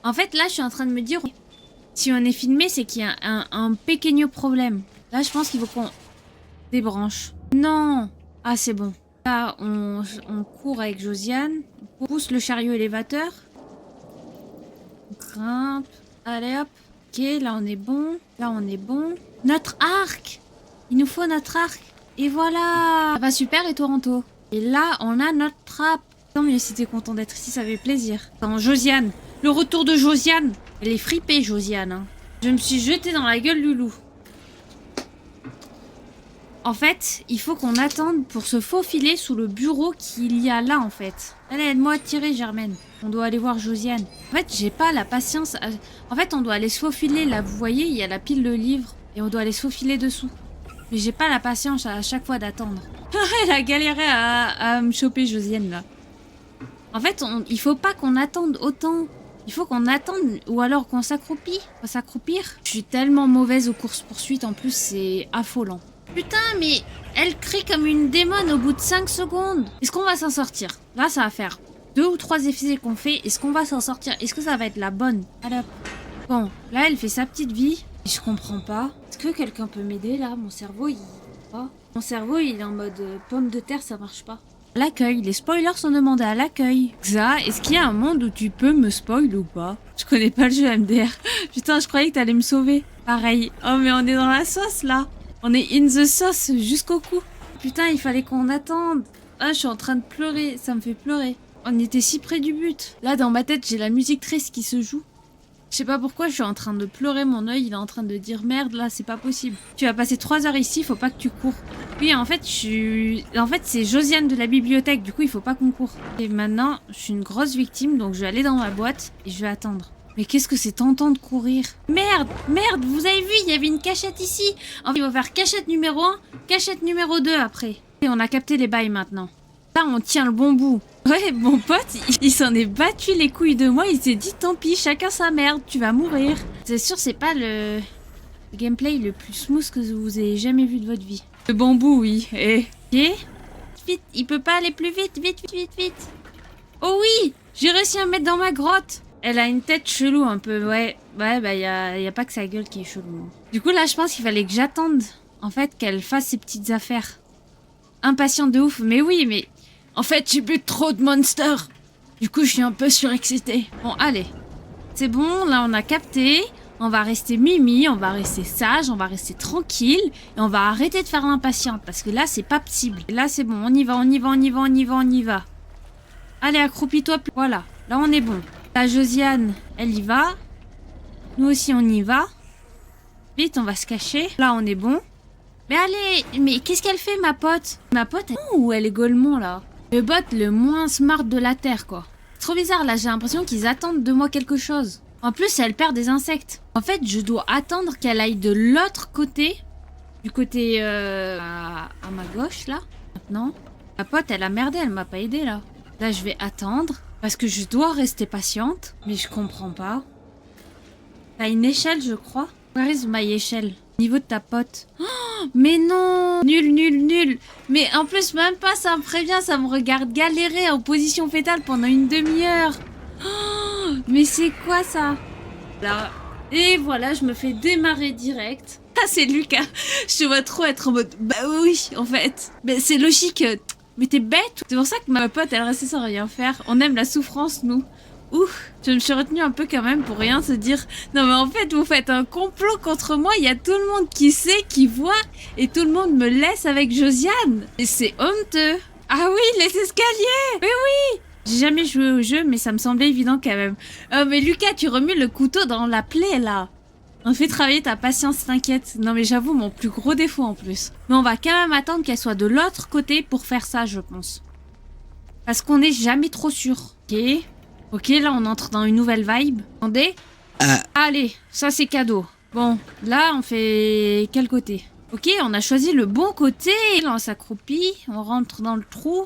En fait, là, je suis en train de me dire, si on est filmé, c'est qu'il y a un pequeño problème. Là, je pense qu'il faut qu'on débranche. Non. Ah, c'est bon. Là, on court avec Josiane. On pousse le chariot élévateur. On grimpe. Allez, hop. Ok, là, on est bon. Là, on est bon. Notre arc. Il nous faut notre arc. Et voilà! Ça va super et Toronto. Et là, on a notre trappe. Tant mieux si t'es content d'être ici, ça fait plaisir. Attends, Josiane. Le retour de Josiane. Elle est fripée, Josiane. Hein. Je me suis jetée dans la gueule du loup. En fait, il faut qu'on attende pour se faufiler sous le bureau qu'il y a là, en fait. Allez, aide-moi à tirer, Germaine. On doit aller voir Josiane. En fait, j'ai pas la patience. En fait, on doit aller se faufiler. Là, vous voyez, il y a la pile de livres. Et on doit aller se faufiler dessous. Mais j'ai pas la patience à chaque fois d'attendre. Elle a galéré à me choper Josiane là. En fait, il faut pas qu'on attende autant. Il faut qu'on attende ou alors qu'on s'accroupit. On va s'accroupir. Je suis tellement mauvaise aux courses-poursuites en plus, c'est affolant. Putain, mais elle crie comme une démone au bout de 5 secondes. Est-ce qu'on va s'en sortir? Là, ça va faire 2 ou 3 essais qu'on fait. Est-ce qu'on va s'en sortir? Est-ce que ça va être la bonne? Allez hop. Bon, là, elle fait sa petite vie. Je comprends pas. Est-ce que quelqu'un peut m'aider là? Mon cerveau, Mon cerveau, il est en mode pomme de terre, ça marche pas. L'accueil. Les spoilers sont demandés à l'accueil. Xa, est-ce qu'il y a un monde où tu peux me spoil ou pas? Je connais pas le jeu MDR. Putain, je croyais que t'allais me sauver. Pareil. Oh, mais on est dans la sauce là. On est in the sauce jusqu'au cou. Putain, il fallait qu'on attende. Ah, je suis en train de pleurer. Ça me fait pleurer. On était si près du but. Là, dans ma tête, j'ai la musique triste qui se joue. Je sais pas pourquoi je suis en train de pleurer, mon œil il est en train de dire merde là, c'est pas possible. Tu vas passer 3 heures ici, faut pas que tu cours. Oui, en fait, c'est Josiane de la bibliothèque, du coup il faut pas qu'on court. Et maintenant, je suis une grosse victime, donc je vais aller dans ma boîte et je vais attendre. Mais qu'est-ce que c'est tentant de courir. Merde, merde, vous avez vu, il y avait une cachette ici. En fait, il va faire cachette numéro 1, cachette numéro 2 après. Et on a capté les bails maintenant. Là, on tient le bon bout. Ouais, mon pote, il s'en est battu les couilles de moi. Il s'est dit, tant pis, chacun sa merde, tu vas mourir. C'est sûr, c'est pas le gameplay le plus smooth que vous ayez jamais vu de votre vie. Le bambou, oui. Et... Vite, il peut pas aller plus vite, vite, vite, vite, vite. Oh oui, j'ai réussi à me mettre dans ma grotte. Elle a une tête chelou un peu, ouais. Ouais, bah y a pas que sa gueule qui est chelou. Du coup, là, je pense qu'il fallait que j'attende, en fait, qu'elle fasse ses petites affaires. Impatiente de ouf, mais oui, mais... En fait, j'ai bu trop de Monster. Du coup, je suis un peu surexcitée. Bon, allez. C'est bon, là, on a capté. On va rester mimi, on va rester sage, on va rester tranquille. Et on va arrêter de faire l'impatiente, parce que là, c'est pas possible. Là, c'est bon, on y va, on y va, on y va, on y va, on y va. Allez, accroupis-toi. Voilà, là, on est bon. La Josiane, elle y va. Nous aussi, on y va. Vite, on va se cacher. Là, on est bon. Mais allez, mais qu'est-ce qu'elle fait, ma pote? Ma pote, elle est Golemon, là. Le bot le moins smart de la Terre, quoi. C'est trop bizarre, là, j'ai l'impression qu'ils attendent de moi quelque chose. En plus, elle perd des insectes. En fait, je dois attendre qu'elle aille de l'autre côté. Du côté, à ma gauche, là. Maintenant. Ma pote, elle a merdé, elle m'a pas aidé, là. Là, je vais attendre. Parce que je dois rester patiente. Mais je comprends pas. T'as une échelle, je crois. Where is my échelle? Au niveau de ta pote. Oh, mais non! Nul, nul, nul. Mais en plus, même pas, ça me prévient. Ça me regarde galérer en position fétale pendant une demi-heure. Oh, mais c'est quoi ça? Là. Et voilà, je me fais démarrer direct. Ah, c'est Lucas. Je te vois trop être en mode... Bah oui, en fait. Mais c'est logique. Mais t'es bête. C'est pour ça que ma pote, elle restait sans rien faire. On aime la souffrance, nous. Ouf, je me suis retenue un peu quand même pour rien se dire... Non mais en fait, vous faites un complot contre moi. Il y a tout le monde qui sait, qui voit. Et tout le monde me laisse avec Josiane. Et c'est honteux. Ah oui, les escaliers. Mais oui. J'ai jamais joué au jeu, mais ça me semblait évident quand même. Mais Lucas, tu remues le couteau dans la plaie, là. On fait travailler ta patience, t'inquiète. Non mais j'avoue, mon plus gros défaut en plus. Mais on va quand même attendre qu'elle soit de l'autre côté pour faire ça, je pense. Parce qu'on n'est jamais trop sûr. Ok. Ok, là on entre dans une nouvelle vibe. Attendez. Allez, ça c'est cadeau. Bon, là on fait quel côté? Ok, on a choisi le bon côté. Là on s'accroupit. On rentre dans le trou.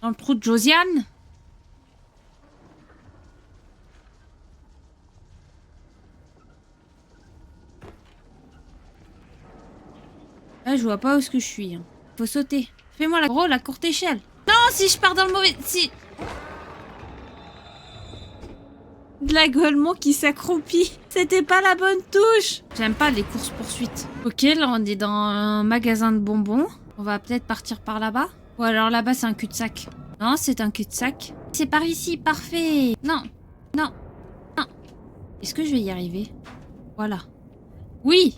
Dans le trou de Josiane. Là, je vois pas où est-ce que je suis. Hein. Faut sauter. Fais-moi la courte échelle. Non, si je pars dans le mauvais... Si... De la Golemon qui s'accroupit. C'était pas la bonne touche. J'aime pas les courses-poursuites. Ok, là, on est dans un magasin de bonbons. On va peut-être partir par là-bas. Ou alors là-bas, c'est un cul-de-sac. Non, c'est un cul-de-sac. C'est par ici, parfait. Non, non, non. Est-ce que je vais y arriver? Voilà. Oui.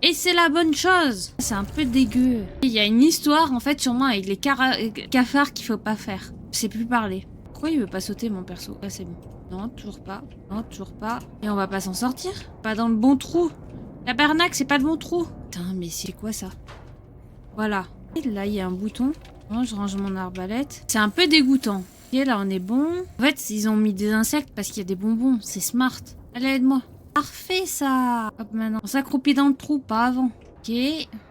Et c'est la bonne chose. C'est un peu dégueu. Il y a une histoire, en fait, sûrement avec les cafards qu'il faut pas faire. Je sais plus parler. Pourquoi il veut pas sauter, mon perso? Ah, c'est bon. Non, toujours pas. Non, toujours pas. Et on va pas s'en sortir. Pas dans le bon trou. La barnaque, c'est pas le bon trou. Putain, mais c'est quoi ça? Voilà. Et là, il y a un bouton. Bon, je range mon arbalète. C'est un peu dégoûtant. Ok, là, on est bon. En fait, ils ont mis des insectes parce qu'il y a des bonbons. C'est smart. Allez, aide-moi. Parfait, ça. Hop, maintenant. On s'accroupit dans le trou, pas avant. Ok.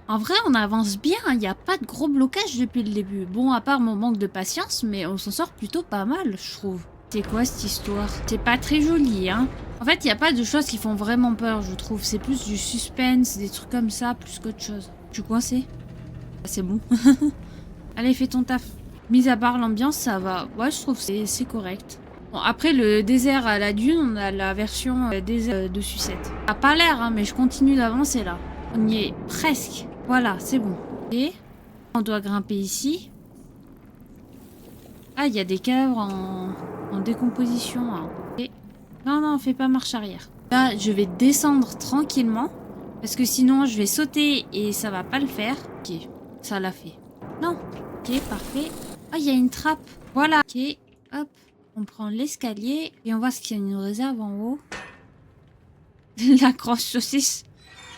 En vrai, on avance bien. Il n'y a pas de gros blocage depuis le début. Bon, à part mon manque de patience, mais on s'en sort plutôt pas mal, je trouve. C'est quoi cette histoire? C'est pas très joli, hein. En fait, il n'y a pas de choses qui font vraiment peur, je trouve. C'est plus du suspense, des trucs comme ça, plus qu'autre chose. Tu es coincé? C'est bon. Allez, fais ton taf. Mis à part l'ambiance, ça va. Ouais, je trouve que c'est correct. Bon, après, le désert à la dune, on a la version désert de sucette. Ça a pas l'air, hein, mais je continue d'avancer, là. On y est presque. Voilà, c'est bon. Et on doit grimper ici. Ah, il y a des cadavres en décomposition. Hein. Et... Non, non, fais pas marche arrière. Là, je vais descendre tranquillement. Parce que sinon, je vais sauter et ça va pas le faire. Ok, ça l'a fait. Non. Ok, parfait. Ah, il y a une trappe. Voilà. Ok, hop. On prend l'escalier et on voit ce qu'il nous réserve en haut. La grosse saucisse.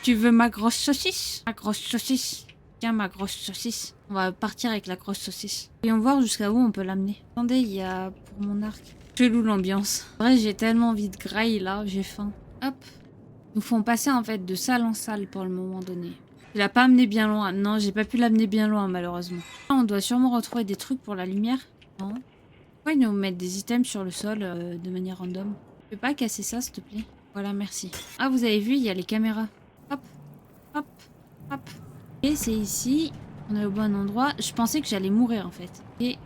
Tu veux ma grosse saucisse? Ma grosse saucisse. Tiens, ma grosse saucisse. On va partir avec la grosse saucisse. Et on va voir jusqu'à où on peut l'amener. Attendez, il y a pour mon arc. Chelou l'ambiance. En vrai, j'ai tellement envie de graille là, j'ai faim. Hop. Nous font passer en fait de salle en salle pour le moment donné. Il a pas amené bien loin. Non, j'ai pas pu l'amener bien loin, malheureusement. On doit sûrement retrouver des trucs pour la lumière. Non. Pourquoi ils nous mettent des items sur le sol de manière random? Tu peux pas casser ça, s'il te plaît? Voilà, merci. Ah, vous avez vu, il y a les caméras. Hop, hop, hop. Et c'est ici. On est au bon endroit. Je pensais que j'allais mourir, en fait. Et...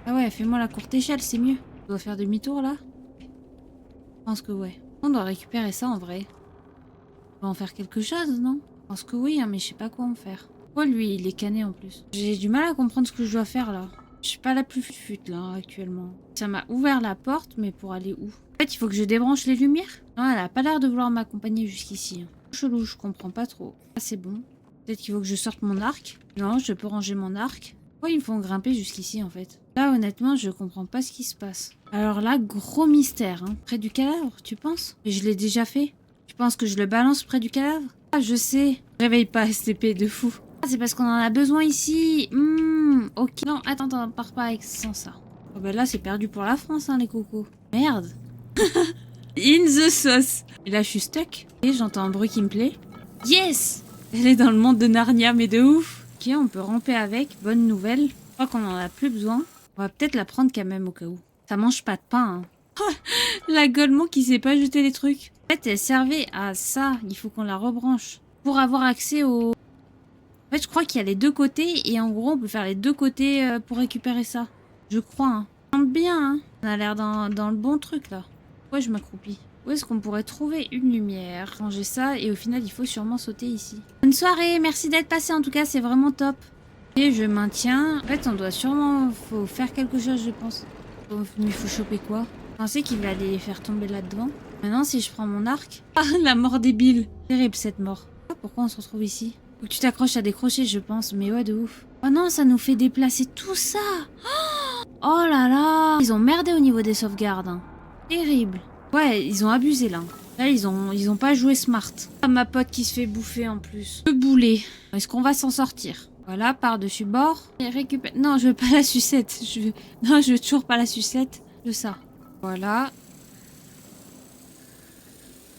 Ah ouais, fais-moi la courte échelle, c'est mieux. On doit faire demi-tour, là? Je pense que ouais. On doit récupérer ça, en vrai. On va en faire quelque chose, non? Je pense que oui, hein, mais je sais pas quoi en faire. Oh, lui, il est cané, en plus. J'ai du mal à comprendre ce que je dois faire, là. Je suis pas la plus fut là, actuellement. Ça m'a ouvert la porte, mais pour aller où? En fait, il faut que je débranche les lumières? Non, elle a pas l'air de vouloir m'accompagner jusqu'ici. Chelou, je comprends pas trop. Ah, c'est bon. Peut-être qu'il faut que je sorte mon arc. Non, je peux ranger mon arc. Pourquoi ils me font grimper jusqu'ici, en fait? Là, honnêtement, je comprends pas ce qui se passe. Alors là, gros mystère, hein. Près du cadavre, tu penses? Mais je l'ai déjà fait. Tu penses que je le balance près du cadavre? Ah, je sais. Réveille pas, STP, de fou. Ah, c'est parce qu'on en a besoin ici. Ok. Non, attends, pars pas avec sans ça. Oh, bah là, c'est perdu pour la France, hein, les cocos. Merde. In the sauce. Et là, je suis stuck. Et j'entends un bruit qui me plaît. Yes! Elle est dans le monde de Narnia, mais de ouf. Ok, on peut ramper avec. Bonne nouvelle. Je crois qu'on en a plus besoin. On va peut-être la prendre quand même au cas où. Ça mange pas de pain, hein. La Golemon qui sait pas jeter les trucs. En fait, elle servait à ça. Il faut qu'on la rebranche. Pour avoir accès au... En fait, je crois qu'il y a les deux côtés. Et en gros, on peut faire les deux côtés pour récupérer ça. Je crois, hein. Ça semble bien, hein. On a l'air dans le bon truc, là. Pourquoi je m'accroupis? Où est-ce qu'on pourrait trouver une lumière? Ranger ça. Et au final, il faut sûrement sauter ici. Bonne soirée. Merci d'être passé. En tout cas, c'est vraiment top. Et je maintiens. En fait, on doit sûrement... Faut faire quelque chose, je pense. Il faut choper quoi? Je pensais qu'il allait les faire tomber là-dedans. Maintenant, si je prends mon arc... Ah, la mort débile. Terrible, cette mort. Pourquoi on se retrouve ici? Faut que tu t'accroches à décrocher, je pense. Mais ouais, de ouf. Oh non, ça nous fait déplacer tout ça. Oh là là. Ils ont merdé au niveau des sauvegardes. Hein. Terrible. Ouais, ils ont abusé, là. Là, ils ont pas joué smart. Ah, ma pote qui se fait bouffer, en plus. Le boulet. Est-ce qu'on va s'en sortir? Voilà, par-dessus bord. Et récupère... Non, je veux pas la sucette. Non, je veux toujours pas la sucette. De ça. Voilà.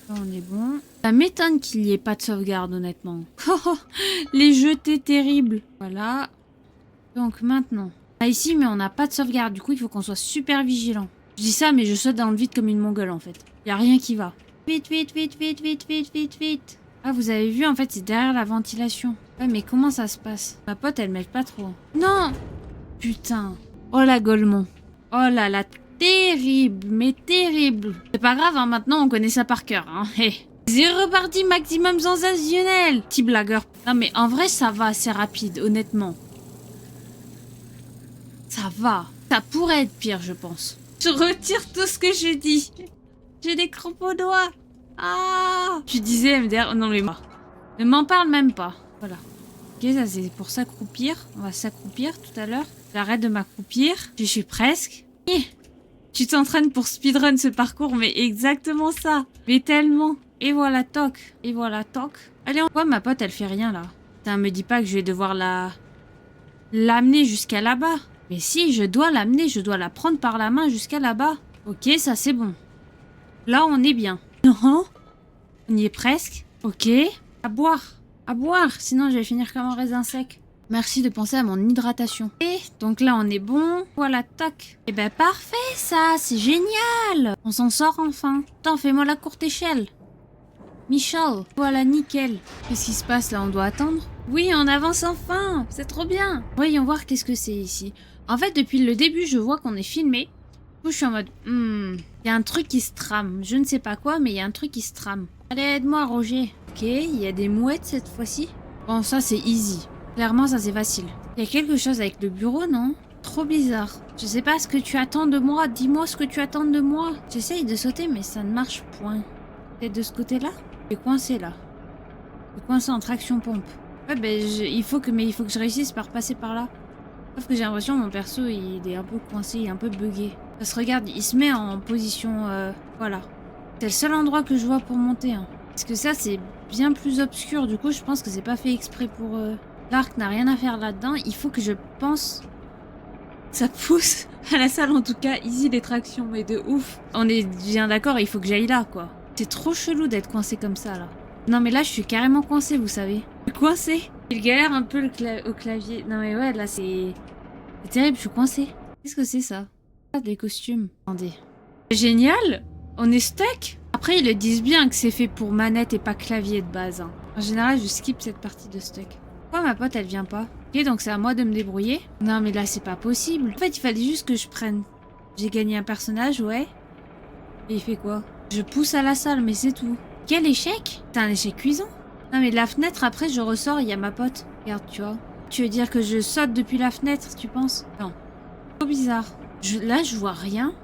Là, on est bon. Ça m'étonne qu'il n'y ait pas de sauvegarde, honnêtement. Les jetés terribles. Voilà. Donc, maintenant. Là, ici, mais on n'a pas de sauvegarde. Du coup, il faut qu'on soit super vigilant. Je dis ça, mais je saute dans le vide comme une mongole, en fait. Il n'y a rien qui va. Vite, vite, vite, vite, vite, vite, vite, vite. Ah, vous avez vu, en fait, c'est derrière la ventilation. Ouais, mais comment ça se passe? Ma pote, elle m'aide pas trop. Non! Putain. Oh, la Golemon. Oh là là, terrible, mais terrible. C'est pas grave, hein, maintenant, on connaît ça par cœur. Hein. Hey. C'est reparti, maximum sensationnel. Petit blagueur. Non, mais en vrai, ça va, c'est rapide, honnêtement. Ça va. Ça pourrait être pire, je pense. Je retire tout ce que je dis. J'ai des crampes aux doigts. Ah! Tu disais MDR... Non, mais moi. Ne m'en parle même pas. Voilà. Ok, ça c'est pour s'accroupir. On va s'accroupir tout à l'heure. J'arrête de m'accroupir. Je suis presque. Tu t'entraînes pour speedrun ce parcours, mais exactement ça. Mais tellement. Et voilà, toc. Et voilà, toc. Allez, pourquoi ma pote, elle fait rien, là? Putain, me dis pas que je vais devoir l'amener jusqu'à là-bas. Mais si, je dois l'amener. Je dois la prendre par la main jusqu'à là-bas. Ok, ça c'est bon. Là, on est bien. Non. On y est presque. Ok. À boire. À boire. Sinon, je vais finir comme un raisin sec. Merci de penser à mon hydratation. Et donc là, on est bon. Voilà, tac. Et ben parfait, ça. C'est génial. On s'en sort enfin. Attends, fais-moi la courte échelle. Michel. Voilà, nickel. Qu'est-ce qui se passe là? On doit attendre? Oui, on avance enfin. C'est trop bien. Voyons voir qu'est-ce que c'est ici. En fait, depuis le début, je vois qu'on est filmé. Je suis en mode... Il y a un truc qui se trame. Je ne sais pas quoi, mais il y a un truc qui se trame. Allez, aide-moi, Roger. Ok, il y a des mouettes cette fois-ci. Bon, ça, c'est easy. Clairement, ça, c'est facile. Il y a quelque chose avec le bureau, non? Trop bizarre. Je sais pas ce que tu attends de moi. Dis-moi ce que tu attends de moi. J'essaye de sauter, mais ça ne marche point. Peut-être de ce côté-là? Je suis coincé, là. Je suis coincé en traction pompe. Ouais, ben, il faut que je réussisse par passer par là. Sauf que j'ai l'impression que mon perso, il est un peu coincé, il est un peu bugué. Parce que regarde, il se met en position... voilà. C'est le seul endroit que je vois pour monter. Hein. Parce que ça, c'est bien plus obscur. Du coup, je pense que c'est pas fait exprès pour... L'arc n'a rien à faire là-dedans. Il faut que je pense... Ça pousse à la salle, en tout cas. Easy les tractions, mais de ouf. On est bien d'accord, il faut que j'aille là, quoi. C'est trop chelou d'être coincé comme ça, là. Non, mais là, je suis carrément coincé, vous savez. Je suis coincée. Il galère un peu au clavier. Non mais ouais, là c'est terrible, je suis coincée. Qu'est-ce que c'est ça? Ah, des costumes. Attendez. C'est génial. On est stuck. Après, ils le disent bien que c'est fait pour manette et pas clavier de base. Hein. En général, je skip cette partie de stuck. Pourquoi ma pote, elle vient pas? Ok, donc c'est à moi de me débrouiller. Non, mais là, c'est pas possible. En fait, il fallait juste que je prenne. J'ai gagné un personnage, ouais. Et il fait quoi? Je pousse à la salle, mais c'est tout. Quel échec? C'est un échec cuisant. Non, mais de la fenêtre, après, je ressors, il y a ma pote. Regarde, tu vois. Tu veux dire que je saute depuis la fenêtre, tu penses? Non. Trop bizarre. Là, je vois rien.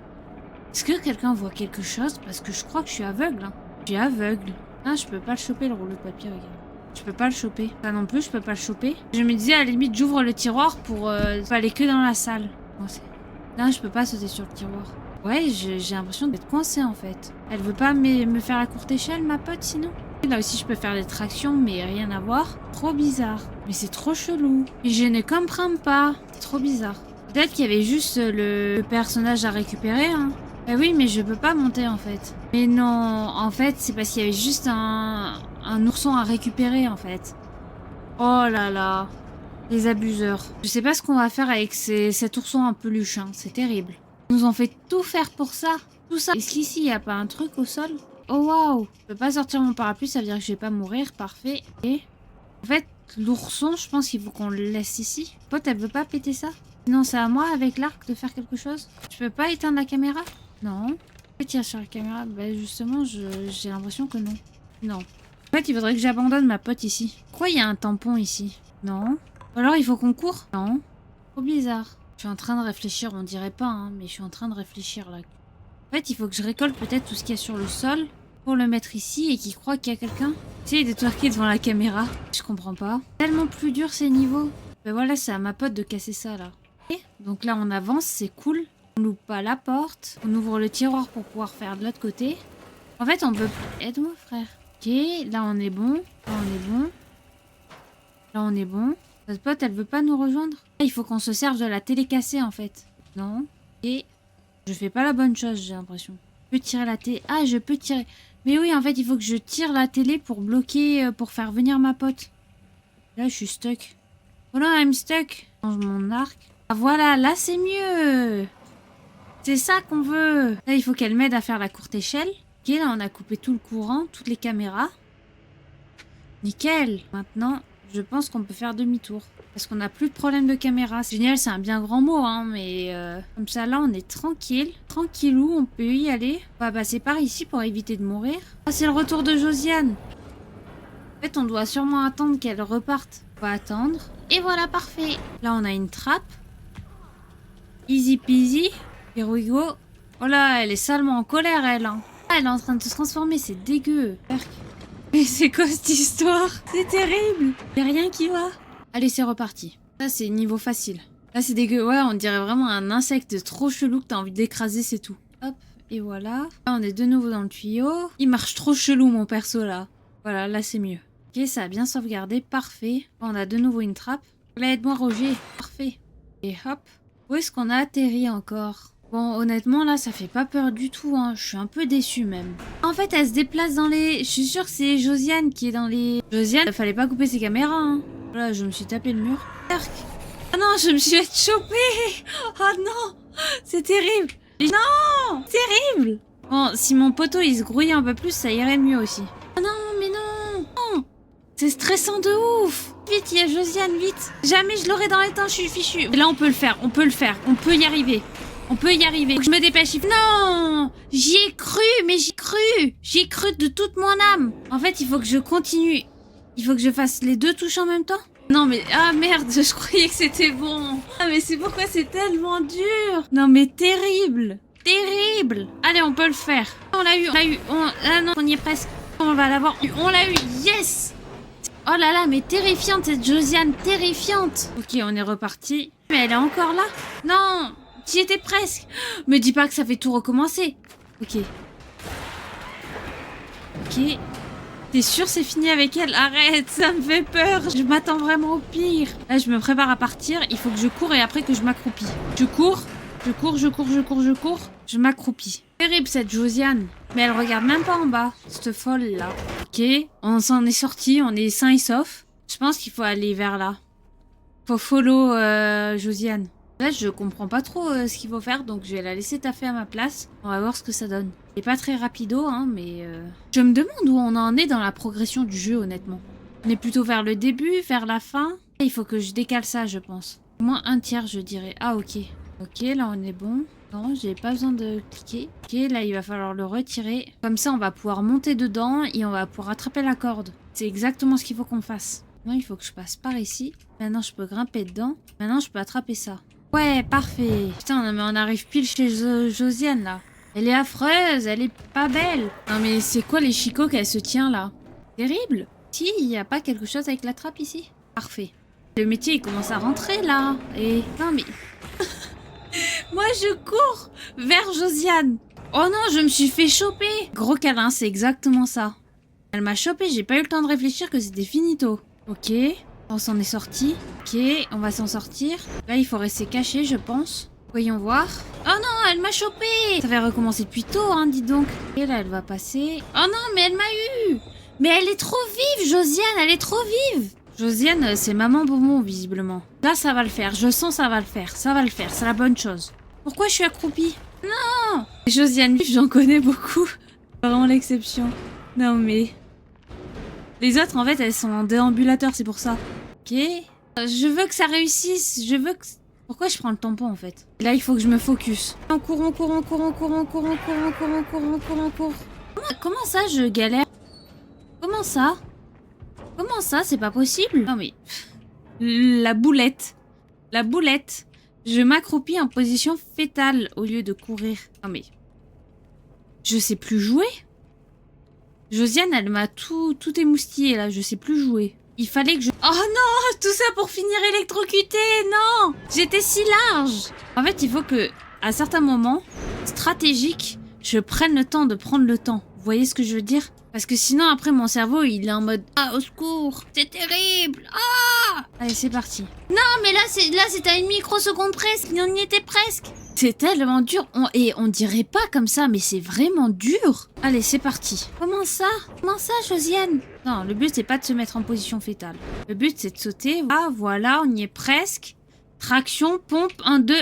Est-ce que quelqu'un voit quelque chose? Parce que je crois que je suis aveugle. Hein. Je suis aveugle. Ah, je peux pas le choper, le rouleau de papier, regarde. Je peux pas le choper. Ça non plus, je peux pas le choper. Je me disais, à la limite, j'ouvre le tiroir pour pas aller que dans la salle. Là, je peux pas sauter sur le tiroir. Ouais, j'ai l'impression d'être coincée, en fait. Elle veut pas me faire à courte échelle, ma pote, sinon? Là aussi, je peux faire des tractions, mais rien à voir. Trop bizarre. Mais c'est trop chelou. Et je ne comprends pas. C'est trop bizarre. Peut-être qu'il y avait juste le personnage à récupérer, hein. Bah oui, mais je peux pas monter, en fait. Mais non, en fait, c'est parce qu'il y avait juste un ourson à récupérer, en fait. Oh là là. Les abuseurs. Je sais pas ce qu'on va faire avec cet ourson en peluche, hein. C'est terrible. Ils nous ont fait tout faire pour ça. Tout ça. Est-ce qu'ici, il n'y a pas un truc au sol? Oh waouh. Je peux pas sortir mon parapluie, ça veut dire que je vais pas mourir. Parfait. Et en fait, l'ourson, je pense qu'il faut qu'on le laisse ici. Pote, elle veut pas péter ça? Non, c'est à moi, avec l'arc, de faire quelque chose. Je peux pas éteindre la caméra? Non. Je peux tirer sur la caméra? Bah justement, j'ai l'impression que non. Non. En fait, il faudrait que j'abandonne ma pote ici. Pourquoi il y a un tampon ici? Non. Ou alors, il faut qu'on court? Non. Trop bizarre. Je suis en train de réfléchir, on dirait pas, hein, mais je suis en train de réfléchir là. En fait, il faut que je récolte peut-être tout ce qu'il y a sur le sol pour le mettre ici et qu'il croit qu'il y a quelqu'un. Tu sais, il est twerké devant la caméra. Je comprends pas. Tellement plus dur ces niveaux. Ben voilà, c'est à ma pote de casser ça là. Okay. Donc là, on avance, c'est cool. On loupe pas la porte. On ouvre le tiroir pour pouvoir faire de l'autre côté. En fait, on peut... Aide-moi, frère. Ok, là, on est bon. Là, on est bon. Là, on est bon. Notre pote, elle veut pas nous rejoindre. Il faut qu'on se serve de la télé cassée, en fait. Non. Et je fais pas la bonne chose, j'ai l'impression. Je peux tirer la télé. Ah, je peux tirer. Mais oui, en fait, il faut que je tire la télé pour bloquer, pour faire venir ma pote. Là, je suis stuck. Oh non, I'm stuck. Je change mon arc. Ah, voilà, là, c'est mieux. C'est ça qu'on veut. Là, il faut qu'elle m'aide à faire la courte échelle. Ok, là, on a coupé tout le courant, toutes les caméras. Nickel. Maintenant... Je pense qu'on peut faire demi-tour. Parce qu'on n'a plus de problème de caméra. C'est génial, c'est un bien grand mot, hein, mais comme ça, là, on est tranquille. Tranquillou, on peut y aller. On va passer par ici pour éviter de mourir. Ah, c'est le retour de Josiane. En fait, on doit sûrement attendre qu'elle reparte. On va attendre. Et voilà, parfait. Là, on a une trappe. Easy peasy. Here we go. Oh là, elle est salement en colère, elle. Hein. Ah, elle est en train de se transformer, c'est dégueu. Mais c'est quoi cette histoire? C'est terrible. Y'a rien qui va. Allez, c'est reparti. Ça, c'est niveau facile. Là, c'est dégueu. Ouais, on dirait vraiment un insecte trop chelou que t'as envie d'écraser, c'est tout. Hop, et voilà. Là, on est de nouveau dans le tuyau. Il marche trop chelou, mon perso, là. Voilà, là, c'est mieux. Ok, ça a bien sauvegardé. Parfait. On a de nouveau une trappe. Là, aide-moi, Roger. Parfait. Et hop. Où est-ce qu'on a atterri encore? Bon, honnêtement, là, ça fait pas peur du tout, hein. Je suis un peu déçue, même. En fait, elle se déplace dans les... Je suis sûre que c'est Josiane qui est dans les... Josiane, fallait pas couper ses caméras, hein. Voilà, je me suis tapé le mur. Ah non, je me suis fait choper. Oh non, c'est terrible. Non, terrible. Bon, si mon poteau, il se grouillait un peu plus, ça irait mieux aussi. Oh non, mais non. Non. C'est stressant de ouf. Vite, il y a Josiane, vite. Jamais je l'aurais dans les temps, je suis fichue. Là, on peut le faire, on peut le faire. On peut y arriver. On peut y arriver. Faut que je me dépêche. Non, j'y ai cru, mais j'y ai cru. J'y ai cru de toute mon âme. En fait, il faut que je continue. Il faut que je fasse les deux touches en même temps. Non, mais... Ah, merde, je croyais que c'était bon. Ah, mais c'est pourquoi c'est tellement dur. Non, mais terrible. Terrible. Allez, on peut le faire. On l'a eu, on l'a eu. Ah non, on y est presque. On va l'avoir. On l'a eu. Yes. Oh là là, mais terrifiante, cette Josiane. Terrifiante. Ok, on est reparti. Mais elle est encore là. Non. J'y étais presque. Me dis pas que ça fait tout recommencer. Ok. Ok. T'es sûr c'est fini avec elle? Arrête, ça me fait peur. Je m'attends vraiment au pire. Là, je me prépare à partir. Il faut que je cours et après que je m'accroupis. Je cours. Je cours, je cours, je cours, je cours. Je m'accroupis. Terrible cette Josiane. Mais elle regarde même pas en bas. Cette folle là. Ok. On s'en est sorti. On est sain et sauf. Je pense qu'il faut aller vers là. Faut follow Josiane. Là, je comprends pas trop ce qu'il faut faire, donc je vais la laisser taffer à ma place. On va voir ce que ça donne. C'est pas très rapido, hein, mais... Je me demande où on en est dans la progression du jeu, honnêtement. On est plutôt vers le début, vers la fin. Il faut que je décale ça, je pense. Au moins un tiers, je dirais. Ah, ok. Ok, là, on est bon. Non, j'ai pas besoin de cliquer. Ok, là, il va falloir le retirer. Comme ça, on va pouvoir monter dedans et on va pouvoir attraper la corde. C'est exactement ce qu'il faut qu'on fasse. Non, il faut que je passe par ici. Maintenant, je peux grimper dedans. Maintenant, je peux attraper ça. Ouais, parfait. Putain, mais on arrive pile chez Josiane, là. Elle est affreuse, elle est pas belle. Non, mais c'est quoi les chicots qu'elle se tient, là? Terrible. Si, il n'y a pas quelque chose avec la trappe, ici? Parfait. Le métier, il commence à rentrer, là. Et... Non, mais... Moi, je cours vers Josiane. Oh non, je me suis fait choper. Gros câlin, c'est exactement ça. Elle m'a chopé, j'ai pas eu le temps de réfléchir que c'était finito. Ok, on s'en est sorti. Ok, on va s'en sortir. Là, il faut rester caché, je pense. Voyons voir. Oh non, elle m'a chopé. Ça va recommencer depuis tôt, hein, dis donc. Et là, elle va passer. Oh non, mais elle m'a eu. Mais elle est trop vive, Josiane, elle est trop vive. Josiane, c'est maman bonbon, visiblement. Là, ça va le faire. Je sens ça va le faire. Ça va le faire. C'est la bonne chose. Pourquoi je suis accroupie? Non. Josiane, j'en connais beaucoup. Vraiment l'exception. Non, mais... Les autres, en fait, elles sont en déambulateur, c'est pour ça. Ok. Je veux que ça réussisse. Je veux que... Pourquoi je prends le tampon, en fait? Là, il faut que je me focus. On court, on court, on court, on court, on court, on court, on court, on court, on court, on court. Comment ça, je galère? Comment ça? Comment ça? C'est pas possible? Non, mais... La boulette. La boulette. Je m'accroupis en position fétale au lieu de courir. Non, mais... Je sais plus jouer? Josiane, elle m'a tout émoustillé, là. Je sais plus jouer. Il fallait que je... Oh non! Tout ça pour finir électrocuté! Non! J'étais si large! En fait, il faut que, à certains moments, stratégiques, je prenne le temps de prendre le temps. Vous voyez ce que je veux dire? Parce que sinon, après, mon cerveau, il est en mode... Ah, au secours! C'est terrible! Ah! Allez, c'est parti. Non, mais là, c'est à une microseconde presque. On y était presque. C'est tellement dur. Et on dirait pas comme ça, mais c'est vraiment dur. Allez, c'est parti. Comment ça? Comment ça, Josiane? Non, le but, c'est pas de se mettre en position fétale. Le but, c'est de sauter. Ah, voilà, on y est presque. Traction, pompe, 1, 2...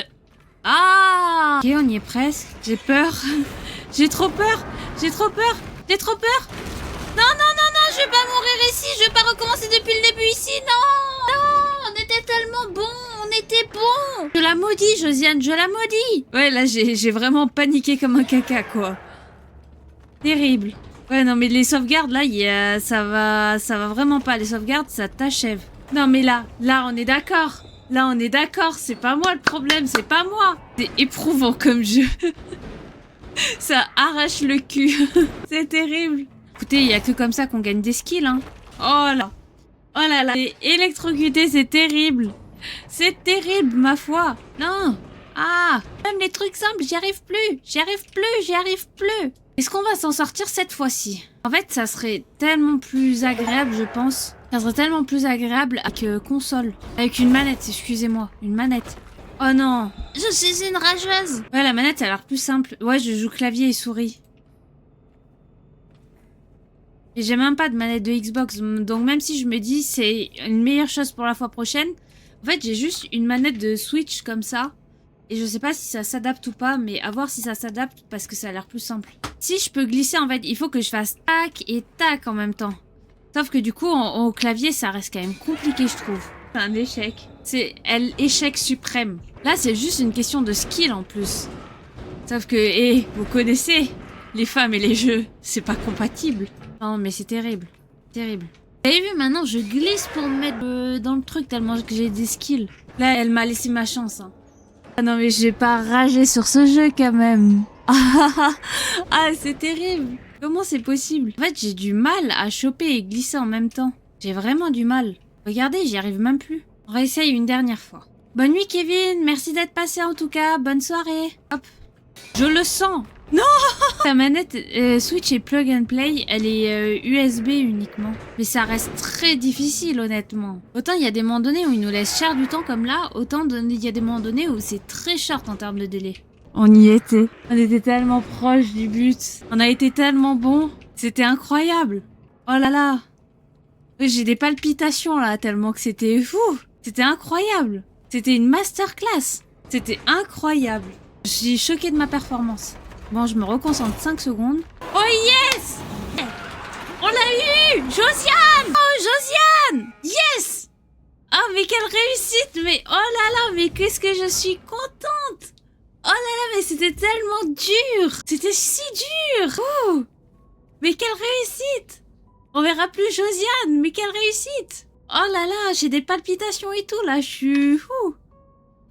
Ah! Ok, on y est presque. J'ai peur. J'ai trop peur. J'ai trop peur. J'ai trop peur. Non, non, non, non, je vais pas mourir ici. Je vais pas recommencer depuis le début ici. Non! Non! On était tellement bons. On était bons. Je la maudis, Josiane. Je la maudis. Ouais, là, j'ai vraiment paniqué comme un caca, quoi. Terrible. Ouais, non, mais les sauvegardes, là, ça va vraiment pas. Les sauvegardes, ça t'achève. Non, mais là, on est d'accord. Là, on est d'accord. C'est pas moi le problème. C'est pas moi. C'est éprouvant comme jeu. Ça arrache le cul. C'est terrible. Écoutez, il y a que comme ça qu'on gagne des skills, hein. Oh là. Oh là là. Électrocuté, c'est terrible. C'est terrible, ma foi. Non. Ah. Même les trucs simples, j'y arrive plus. J'y arrive plus. J'y arrive plus. Est-ce qu'on va s'en sortir cette fois-ci? En fait, ça serait tellement plus agréable, je pense. Ça serait tellement plus agréable avec console. Avec une manette, excusez-moi. Une manette. Oh non. Je suis une rageuse. Ouais, la manette, elle a l'air plus simple. Ouais, je joue clavier et souris. Et j'ai même pas de manette de Xbox. Donc même si je me dis c'est une meilleure chose pour la fois prochaine, en fait, j'ai juste une manette de Switch comme ça. Et je sais pas si ça s'adapte ou pas, mais à voir si ça s'adapte parce que ça a l'air plus simple. Si je peux glisser, en fait, il faut que je fasse tac et tac en même temps. Sauf que du coup, au clavier, ça reste quand même compliqué, je trouve. C'est un échec. C'est l'échec suprême. Là, c'est juste une question de skill en plus. Sauf que, vous connaissez, les femmes et les jeux, c'est pas compatible. Non, mais c'est terrible. Terrible. Vous avez vu, maintenant, je glisse pour me mettre dans le truc tellement que j'ai des skills. Là, elle m'a laissé ma chance, hein. Ah non, mais je vais pas rager sur ce jeu quand même. Ah, c'est terrible. Comment c'est possible? En fait, j'ai du mal à choper et glisser en même temps. J'ai vraiment du mal. Regardez, j'y arrive même plus. On réessaye une dernière fois. Bonne nuit, Kevin. Merci d'être passé en tout cas. Bonne soirée. Hop. Je le sens. Non. La manette Switch et Plug and Play, elle est USB uniquement. Mais ça reste très difficile, honnêtement. Autant il y a des moments donnés où ils nous laissent cher du temps comme là, autant il y a des moments donnés où c'est très short en termes de délai. On y était. On était tellement proche du but. On a été tellement bons. C'était incroyable. Oh là là. J'ai des palpitations là, tellement que c'était fou. C'était incroyable. C'était une masterclass. C'était incroyable. Je suis choquée de ma performance. Bon, je me reconcentre 5 secondes. Oh yes! On l'a eu! Josiane! Oh, Josiane! Yes! Oh, mais quelle réussite! Mais oh là là, mais qu'est-ce que je suis contente! Oh là là, mais c'était tellement dur! C'était si dur! Ouh! Mais quelle réussite! On verra plus Josiane, mais quelle réussite! Oh là là, j'ai des palpitations et tout, là, je suis... Ouh.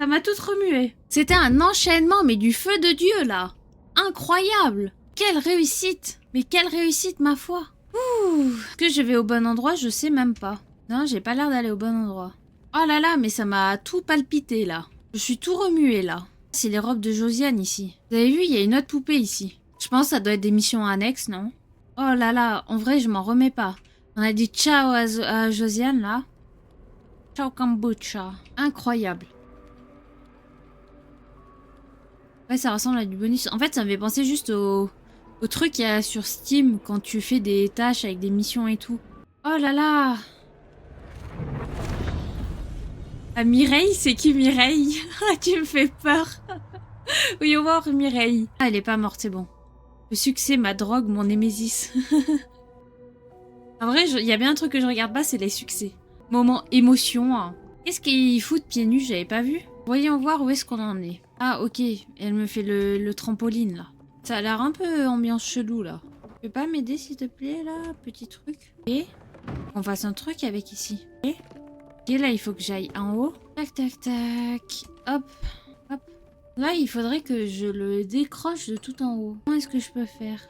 Ça m'a toute remuée. C'était un enchaînement, mais du feu de Dieu, là. Incroyable! Quelle réussite! Mais quelle réussite, ma foi! Ouh! Est-ce que je vais au bon endroit? Je sais même pas. Non, j'ai pas l'air d'aller au bon endroit. Oh là là, mais ça m'a tout palpité, là. Je suis tout remuée, là. C'est les robes de Josiane, ici. Vous avez vu, il y a une autre poupée, ici. Je pense que ça doit être des missions annexes, non? Oh là là, en vrai, je m'en remets pas. On a dit ciao à Josiane, là. Ciao kombucha. Incroyable. Ouais, ça ressemble à du bonus. En fait, ça me fait penser juste au truc qu'il y a sur Steam quand tu fais des tâches avec des missions et tout. Oh là là! Ah, Mireille, c'est qui Mireille? Tu me fais peur. Oui, au revoir Mireille. Ah, elle est pas morte, c'est bon. Le succès, ma drogue, mon némésis. En vrai, il y a bien un truc que je regarde pas, c'est les succès. Moment émotion. Hein. Qu'est-ce qu'ils foutent pieds nus? J'avais pas vu. Voyons voir où est-ce qu'on en est. Ah, ok. Elle me fait le trampoline, là. Ça a l'air un peu ambiance chelou, là. Tu peux pas m'aider, s'il te plaît, là? Petit truc. Et on fasse un truc avec ici. Et là, il faut que j'aille en haut. Tac, tac, tac. Hop, hop. Là, il faudrait que je le décroche de tout en haut. Comment est-ce que je peux faire?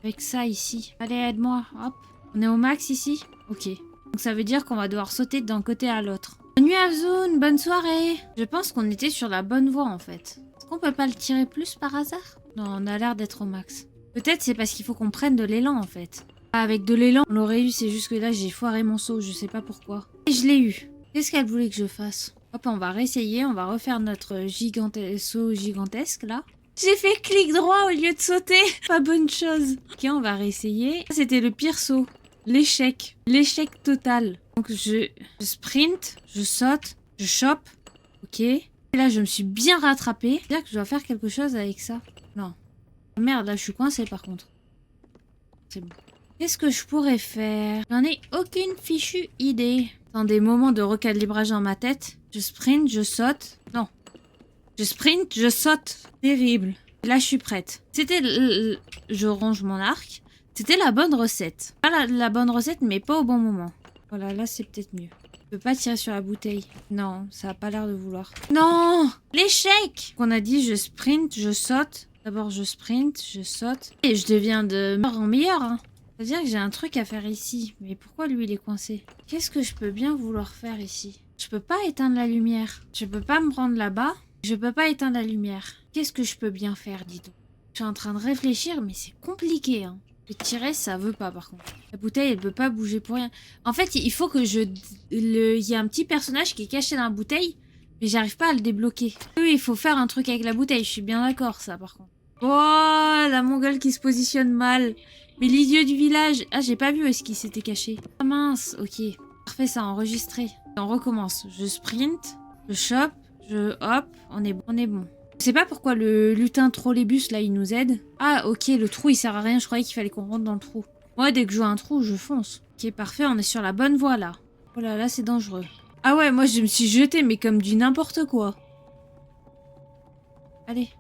Avec ça, ici. Allez, aide-moi. Hop. On est au max, ici? Ok. Donc, ça veut dire qu'on va devoir sauter d'un côté à l'autre. Bonne nuit, Afzoun. Bonne soirée. Je pense qu'on était sur la bonne voie, en fait. Est-ce qu'on peut pas le tirer plus, par hasard? Non, on a l'air d'être au max. Peut-être c'est parce qu'il faut qu'on prenne de l'élan, en fait. Avec de l'élan, on l'aurait eu, c'est juste que là, j'ai foiré mon saut, je sais pas pourquoi. Et je l'ai eu. Qu'est-ce qu'elle voulait que je fasse? Hop, on va réessayer, on va refaire notre saut gigantesque, là. J'ai fait clic droit au lieu de sauter. Pas bonne chose. Ok, on va réessayer. C'était le pire saut. L'échec. L'échec total. Donc, je sprint, je saute, je chope. Ok. Et là, je me suis bien rattrapée. C'est-à-dire que je dois faire quelque chose avec ça. Non. Merde, là, je suis coincée, par contre. C'est bon. Qu'est-ce que je pourrais faire? J'en ai aucune fichue idée. Dans des moments de recalibrage dans ma tête, je sprint, je saute. Non. Je sprint, je saute. Terrible. Là, je suis prête. C'était... Je range mon arc. C'était la bonne recette. Pas la bonne recette, mais pas au bon moment. Voilà, là, c'est peut-être mieux. Je peux pas tirer sur la bouteille. Non, ça a pas l'air de vouloir. Non! L'échec! On a dit, je sprint, je saute. D'abord, je sprint, je saute. Et je deviens de meilleur en meilleur, hein. C'est-à-dire que j'ai un truc à faire ici. Mais pourquoi lui, il est coincé? Qu'est-ce que je peux bien vouloir faire ici? Je peux pas éteindre la lumière. Je peux pas me rendre là-bas. Je peux pas éteindre la lumière. Qu'est-ce que je peux bien faire, dis donc? Je suis en train de réfléchir, mais c'est compliqué, hein. Le tirer, ça veut pas, par contre. La bouteille, elle peut pas bouger pour rien. En fait, il faut que il y a un petit personnage qui est caché dans la bouteille, mais j'arrive pas à le débloquer. Oui, il faut faire un truc avec la bouteille. Je suis bien d'accord, ça, par contre. Oh, la mongole qui se positionne mal. Mais l'idiot du village... Ah, j'ai pas vu où est-ce qu'il s'était caché. Ah mince, ok. Parfait, ça a enregistré. On recommence. Je sprint, je chope, je hop, on est bon. Je sais pas pourquoi le lutin trolleybus, là, il nous aide. Ah, ok, le trou, il sert à rien. Je croyais qu'il fallait qu'on rentre dans le trou. Moi, dès que je vois un trou, je fonce. Ok, parfait, on est sur la bonne voie, là. Oh là là, c'est dangereux. Ah ouais, moi, je me suis jetée, mais comme du n'importe quoi. Allez,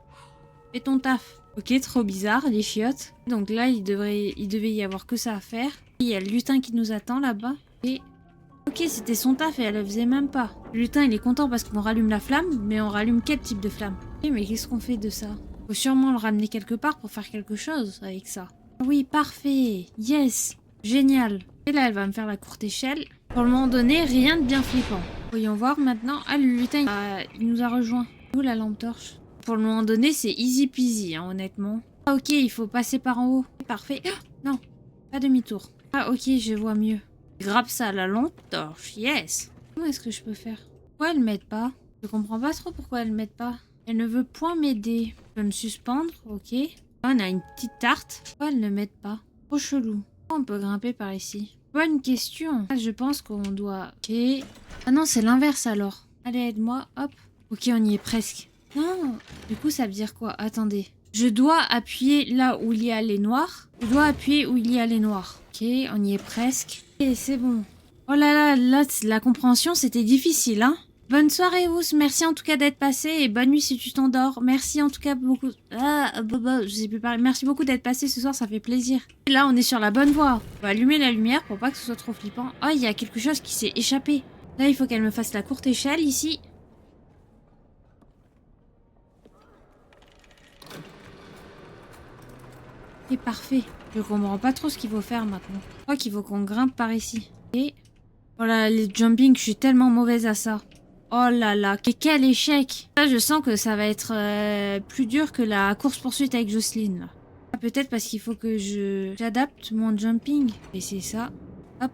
fais ton taf. Ok, trop bizarre, les chiottes. Donc là, il devait y avoir que ça à faire. Il y a le lutin qui nous attend là-bas. Et... Ok, c'était son taf et elle le faisait même pas. Le lutin, il est content parce qu'on rallume la flamme, mais on rallume quel type de flamme? Ok, mais qu'est-ce qu'on fait de ça? Faut sûrement le ramener quelque part pour faire quelque chose avec ça. Oui, parfait. Yes. Génial. Et là, elle va me faire la courte échelle. Pour le moment donné, rien de bien flippant. Voyons voir maintenant. Ah, le lutin, il nous a rejoint. Où la lampe torche? Pour le moment donné, c'est easy peasy, hein, honnêtement. Ah, ok, il faut passer par en haut. Parfait. Oh, non, pas demi-tour. Ah, ok, je vois mieux. Grappe ça à la lampe torche, yes. Comment est-ce que je peux faire? Pourquoi elle m'aide pas? Je comprends pas trop pourquoi elle m'aide pas. Elle ne veut point m'aider. Je peux me suspendre, ok. On a une petite tarte. Pourquoi elle ne m'aide pas? Trop chelou. On peut grimper par ici. Bonne question. Je pense qu'on doit... Ok. Ah non, c'est l'inverse alors. Allez, aide-moi. Hop. Ok, on y est presque. Non. Du coup, ça veut dire quoi? Attendez. Je dois appuyer là où il y a les noirs. Je dois appuyer où il y a les noirs. Ok, on y est presque. Et c'est bon. Oh là là, là, la compréhension, c'était difficile, hein. Bonne soirée, Ous. Merci en tout cas d'être passé et bonne nuit si tu t'endors. Merci en tout cas beaucoup. Je sais plus parler. Merci beaucoup d'être passé ce soir, ça fait plaisir. Et là, on est sur la bonne voie. On va allumer la lumière pour pas que ce soit trop flippant. Oh, il y a quelque chose qui s'est échappé. Là, il faut qu'elle me fasse la courte échelle ici. Et parfait. Je comprends pas trop ce qu'il faut faire maintenant. Je crois qu'il faut qu'on grimpe par ici. Et... oh là, les jumping, je suis tellement mauvaise à ça. Oh là là, quel échec! Là, je sens que ça va être plus dur que la course-poursuite avec Jocelyne. Là. Peut-être parce qu'il faut que j'adapte mon jumping. Et c'est ça. Hop.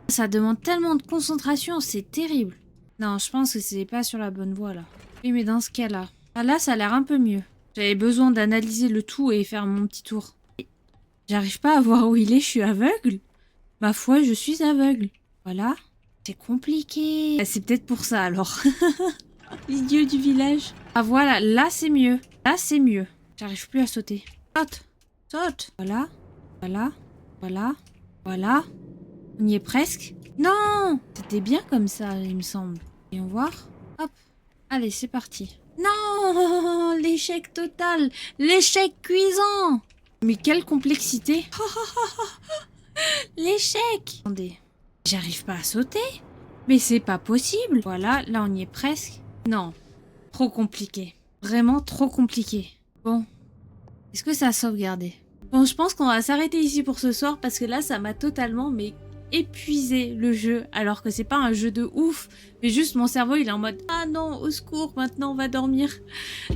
Ça demande tellement de concentration, c'est terrible. Non, je pense que c'est pas sur la bonne voie, là. Oui, mais dans ce cas-là... ah, là, ça a l'air un peu mieux. J'avais besoin d'analyser le tout et faire mon petit tour. J'arrive pas à voir où il est, je suis aveugle. Ma foi, je suis aveugle. Voilà. C'est compliqué. C'est peut-être pour ça alors. L'idiot du village. Ah voilà, là c'est mieux. Là c'est mieux. J'arrive plus à sauter. Saute. Saute. Voilà. Voilà. Voilà. Voilà. On y est presque. Non! C'était bien comme ça, il me semble. Et on voir. Hop. Allez, c'est parti. Non! L'échec total. L'échec cuisant. Mais quelle complexité. L'échec. Attendez. J'arrive pas à sauter. Mais c'est pas possible. Voilà, là on y est presque. Non. Trop compliqué. Vraiment trop compliqué. Bon. Est-ce que ça a sauvegardé? Bon, je pense qu'on va s'arrêter ici pour ce soir parce que là, ça m'a totalement épuisé le jeu. Alors que c'est pas un jeu de ouf. Mais juste mon cerveau, il est en mode « ah non, au secours, maintenant on va dormir. »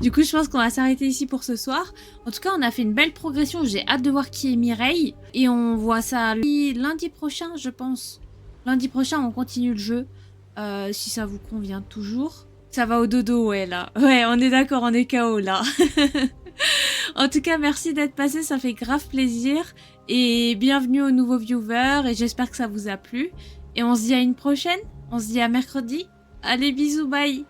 Du coup, je pense qu'on va s'arrêter ici pour ce soir. En tout cas, on a fait une belle progression. J'ai hâte de voir qui est Mireille. Et on voit ça lundi prochain, je pense. Lundi prochain, on continue le jeu, si ça vous convient toujours. Ça va au dodo, ouais, là. Ouais, on est d'accord, on est KO, là. En tout cas, merci d'être passé, ça fait grave plaisir. Et bienvenue aux nouveaux viewers, et j'espère que ça vous a plu. Et on se dit à une prochaine, on se dit à mercredi. Allez, bisous, bye.